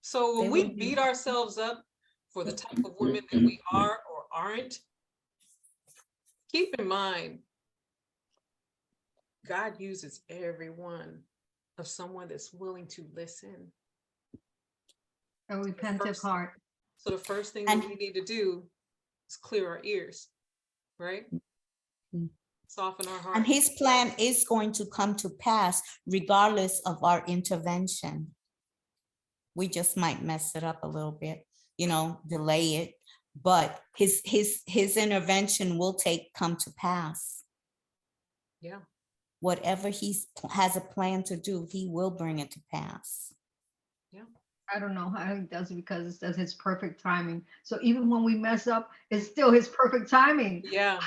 So when we beat ourselves up for the type of women that we are or aren't, keep in mind, God uses every one of someone that's willing to listen. A repentant heart. So the first thing that we need to do is clear our ears, right? Soften our heart. And his plan is going to come to pass regardless of our intervention. We just might mess it up a little bit, delay it, but his intervention will come to pass. Yeah. Whatever he has a plan to do, he will bring it to pass. Yeah. I don't know how he does it because it says his perfect timing. So even when we mess up, it's still his perfect timing. Yeah.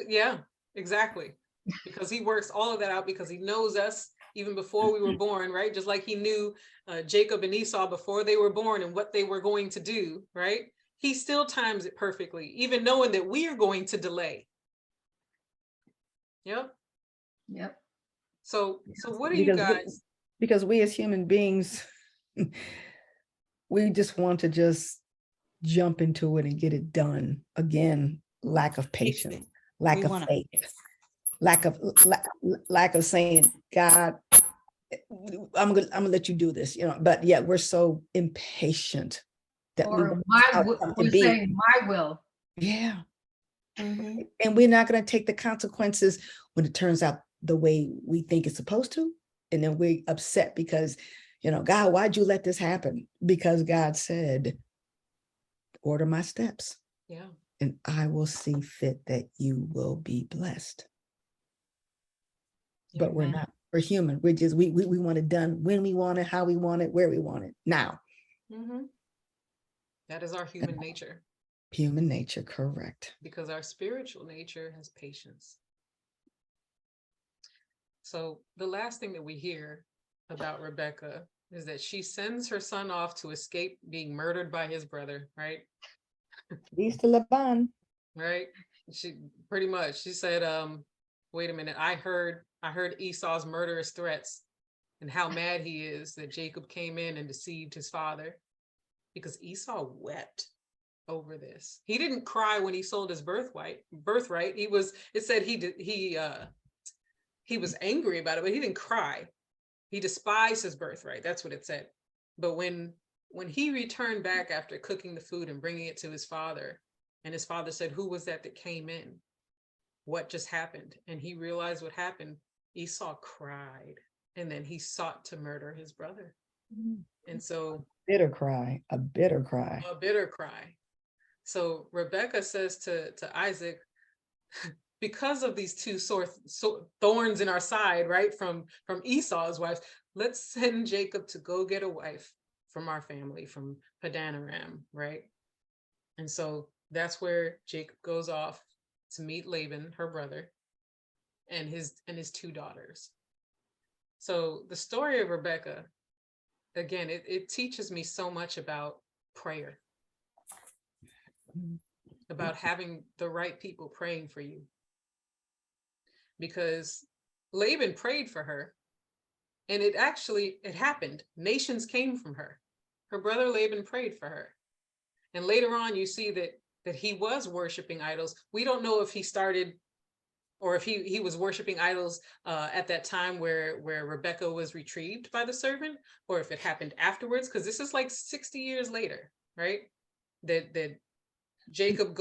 Yeah, exactly. Because he works all of that out because he knows us even before we were born, right? Just like he knew Jacob and Esau before they were born and what they were going to do, right? He still times it perfectly, even knowing that we are going to delay. Yep. Yep. So what do you guys? Because we as human beings, we just want to just jump into it and get it done. Again, lack of patience, lack of faith, lack of saying, God, I'm gonna let you do this, but yeah, we're so impatient that we're saying my will. Yeah. Mm-hmm. And we're not going to take the consequences when it turns out the way we think it's supposed to. And then we're upset because, God, why'd you let this happen? Because God said, order my steps. Yeah. And I will see fit that you will be blessed. But we're not, we're human. We're just, we want it done when we want it, how we want it, where we want it now. Mm-hmm. That is our human nature. Human nature, correct. Because our spiritual nature has patience. So the last thing that we hear about Rebekah is that she sends her son off to escape being murdered by his brother, right? East to Laban. Right. She pretty much, she said, wait a minute, I heard Esau's murderous threats and how mad he is that Jacob came in and deceived his father, because Esau wept over this. He didn't cry when he sold his birthright. It said he was angry about it, but he didn't cry. He despised his birthright. That's what it said. But when he returned back after cooking the food and bringing it to his father, and his father said, who was that came in? What just happened? And he realized what happened. Esau cried, and then he sought to murder his brother. And so Bitter cry, a bitter cry. a bitter cry. So Rebekah says to Isaac, because of these two thorns in our side, right, from Esau's wives, let's send Jacob to go get a wife from our family, from Padan Aram, right? And so that's where Jacob goes off to meet Laban, her brother, and his two daughters. So the story of Rebekah, again, it teaches me so much about prayer, about having the right people praying for you. Because Laban prayed for her, and it happened. Nations came from her. Her brother Laban prayed for her. And later on, you see that he was worshiping idols. We don't know if he started or if he was worshiping idols at that time where Rebekah was retrieved by the servant, or if it happened afterwards, because this is like 60 years later, right? That Jacob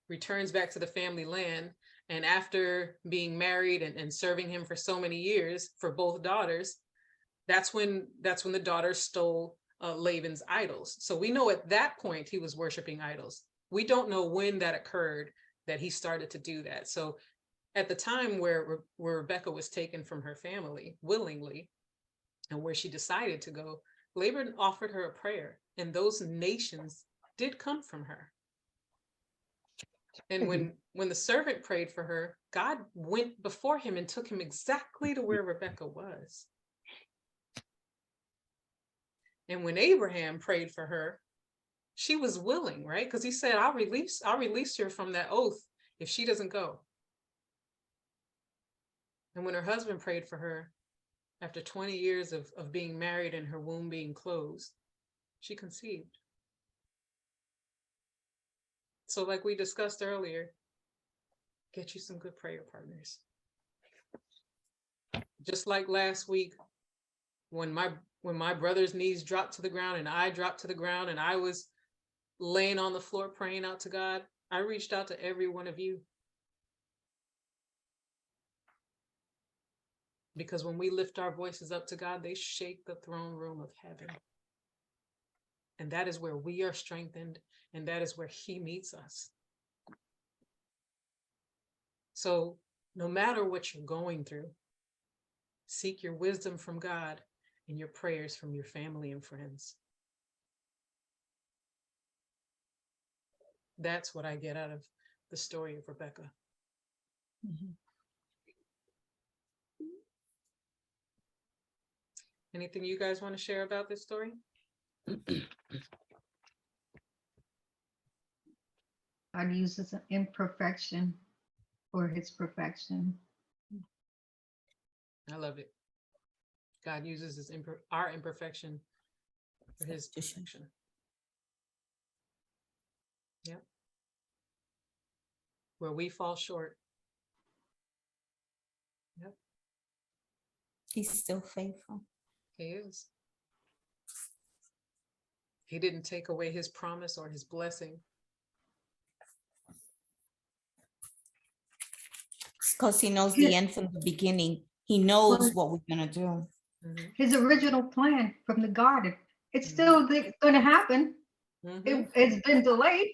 returns back to the family land, and after being married and serving him for so many years for both daughters, that's when the daughters stole Laban's idols. So we know at that point he was worshiping idols. We don't know when that occurred, that he started to do that. So at the time where Rebekah was taken from her family willingly, and where she decided to go, Laban offered her a prayer, and those nations did come from her. And when the servant prayed for her, God went before him and took him exactly to where Rebekah was. And when Abraham prayed for her, she was willing, right? Because he said, I'll release her from that oath if she doesn't go. And when her husband prayed for her, after 20 years of being married and her womb being closed, she conceived. So like we discussed earlier, get you some good prayer partners. Just like last week, when my brother's knees dropped to the ground and I dropped to the ground and I was laying on the floor praying out to God, I reached out to every one of you. Because when we lift our voices up to God, they shake the throne room of heaven. And that is where we are strengthened, and that is where He meets us. So no matter what you're going through, seek your wisdom from God and your prayers from your family and friends. That's what I get out of the story of Rebekah. Mhm. Anything you guys want to share about this story? God uses an imperfection for His perfection. I love it. God uses our imperfection for His perfection. Yep. Where we fall short. Yep. He's still faithful. He is. He didn't take away His promise or His blessing. Because He knows the end from the beginning. He knows Well, what we're going to do. Mm-hmm. His original plan from the garden, it's Mhm. still going to happen. Mm-hmm. It's been delayed,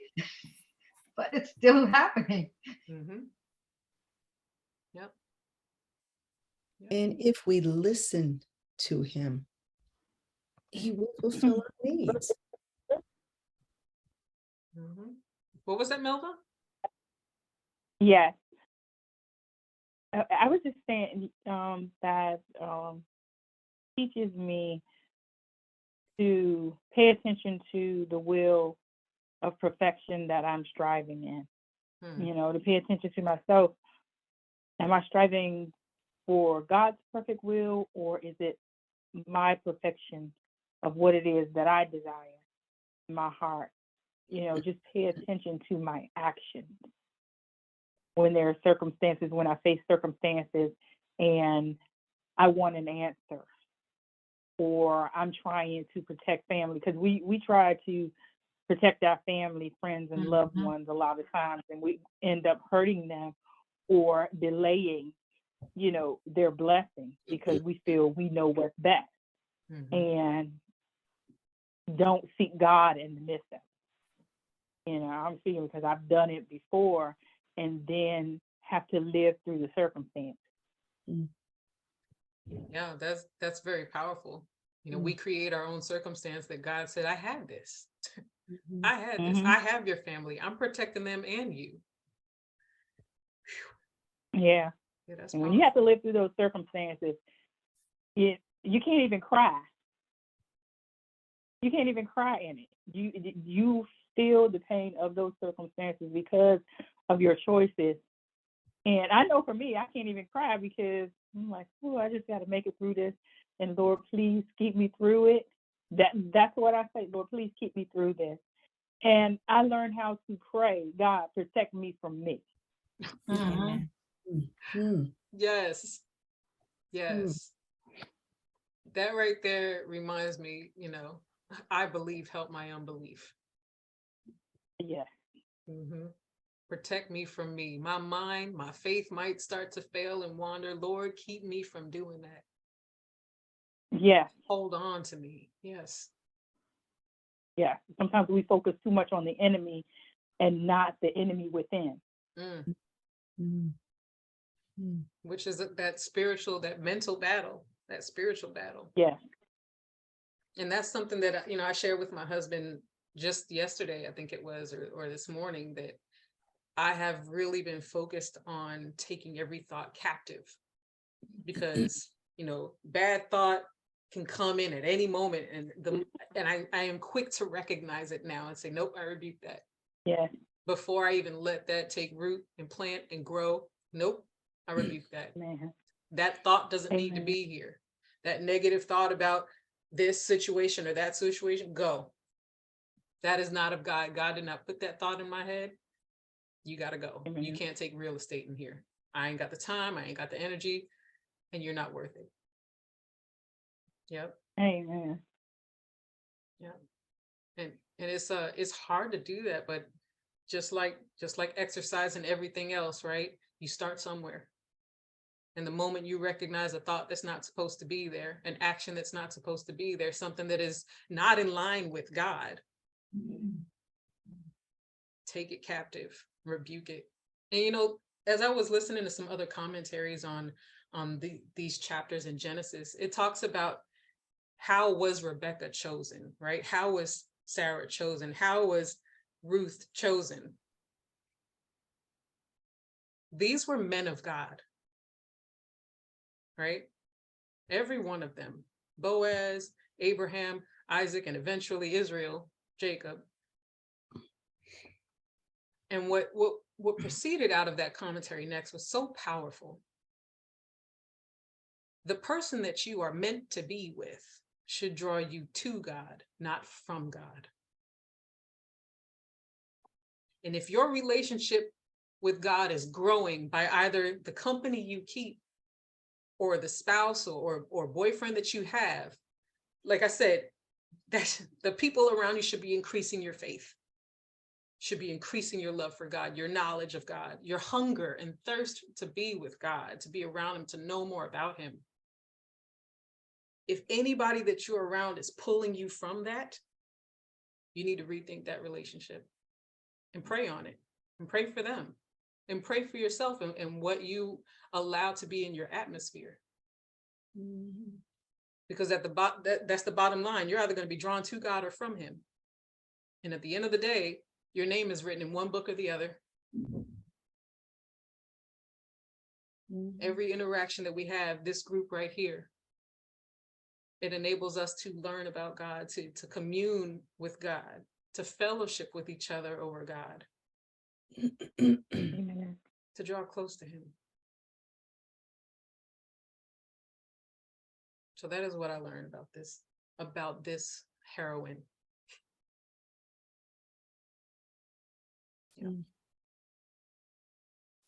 but it's still happening. Mm-hmm. Yep. And if we listen to Him, He will fulfill our needs. Mm-hmm. What was that, Melva? Yes. I was just saying that teaches me to pay attention to the will of perfection that I'm striving in. Hmm. You know, to pay attention to myself. Am I striving for God's perfect will, or is it my perfection of what it is that I desire in my heart? You know, just pay attention to my actions when there are circumstances, when I face circumstances and I want an answer, or I'm trying to protect family, because we try to protect our family, friends, and loved ones a lot of times, and we end up hurting them or delaying, you know, their blessing because we feel we know what's best. Mhm. and don't seek God in the midst of it. You know, I'm speaking because I've done it before and then have to live through the circumstance. Yeah, that's very powerful. You know, we create our own circumstance that God said, I had this. I had this. Mhm. I have your family. I'm protecting them and you. Yeah. Yeah, that's And when you powerful. have to live through those circumstances, you can't even cry. You can't even cry in it. You feel the pain of those circumstances because of your choices. And I know for me, I can't even cry because I'm like, oh, I just got to make it through this. And Lord, please keep me through it. That's what I say. Lord, please keep me through this. And I learned how to pray, God, protect me from me. Amen. Yes. Yes. That right there reminds me, you know, I believe, help my unbelief. Yeah. Mhm. Protect me from me. My mind, my faith might start to fail and wander. Lord, keep me from doing that. Yeah. Hold on to me. Yes. Yeah. Sometimes we focus too much on the enemy and not the enemy within. Which is that spiritual, that mental battle, that spiritual battle. Yeah. And that's something that, you know, I shared with my husband just yesterday, I think it was, or this morning, that I have really been focused on taking every thought captive because, you know, bad thought can come in at any moment. And I am quick to recognize it now and say, nope, I rebuke that. Yeah. Before I even let that take root and plant and grow, nope, I rebuke that. Man. That thought doesn't need to Amen. be here. That negative thought about this situation or that situation, go. That is not of God. God did not put that thought in my head. You got to go. Amen. You can't take real estate in here. I ain't got the time. I ain't got the energy, and you're not worth it. Yep. Amen. Yep. And it's hard to do that, but just like exercise and everything else, right? You start somewhere. And the moment you recognize a thought that's not supposed to be there, an action that's not supposed to be there, something that is not in line with God, take it captive, rebuke it. And you know, as I was listening to some other commentaries on these chapters in Genesis, it talks about how was Rebekah chosen, right? How was Sarah chosen? How was Ruth chosen? These were men of God, right? Every one of them. Boaz, Abraham, Isaac, and eventually Israel, Jacob. And what proceeded out of that commentary next was so powerful. The person that you are meant to be with should draw you to God, not from God. And if your relationship with God is growing by either the company you keep or the spouse or boyfriend that you have, like I said, that the people around you should be increasing your faith, should be increasing your love for God, your knowledge of God, your hunger and thirst to be with God, to be around him, to know more about him. If anybody that you're around is pulling you from that, you need to rethink that relationship and pray on it and pray for them and pray for yourself and what you allow to be in your atmosphere. Because at that's the bottom line. You're either going to be drawn to God or from him. And at the end of the day, your name is written in one book or the other. Every interaction that we have, this group right here, it enables us to learn about God, to commune with God, to fellowship with each other over God, Amen. to draw close to him. So that is what I learned about this heroine. Yeah.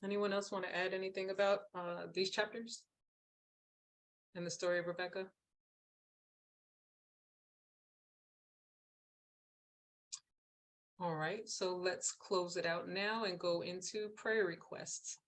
Anyone else want to add anything about these chapters and the story of Rebekah? All right, so let's close it out now and go into prayer requests.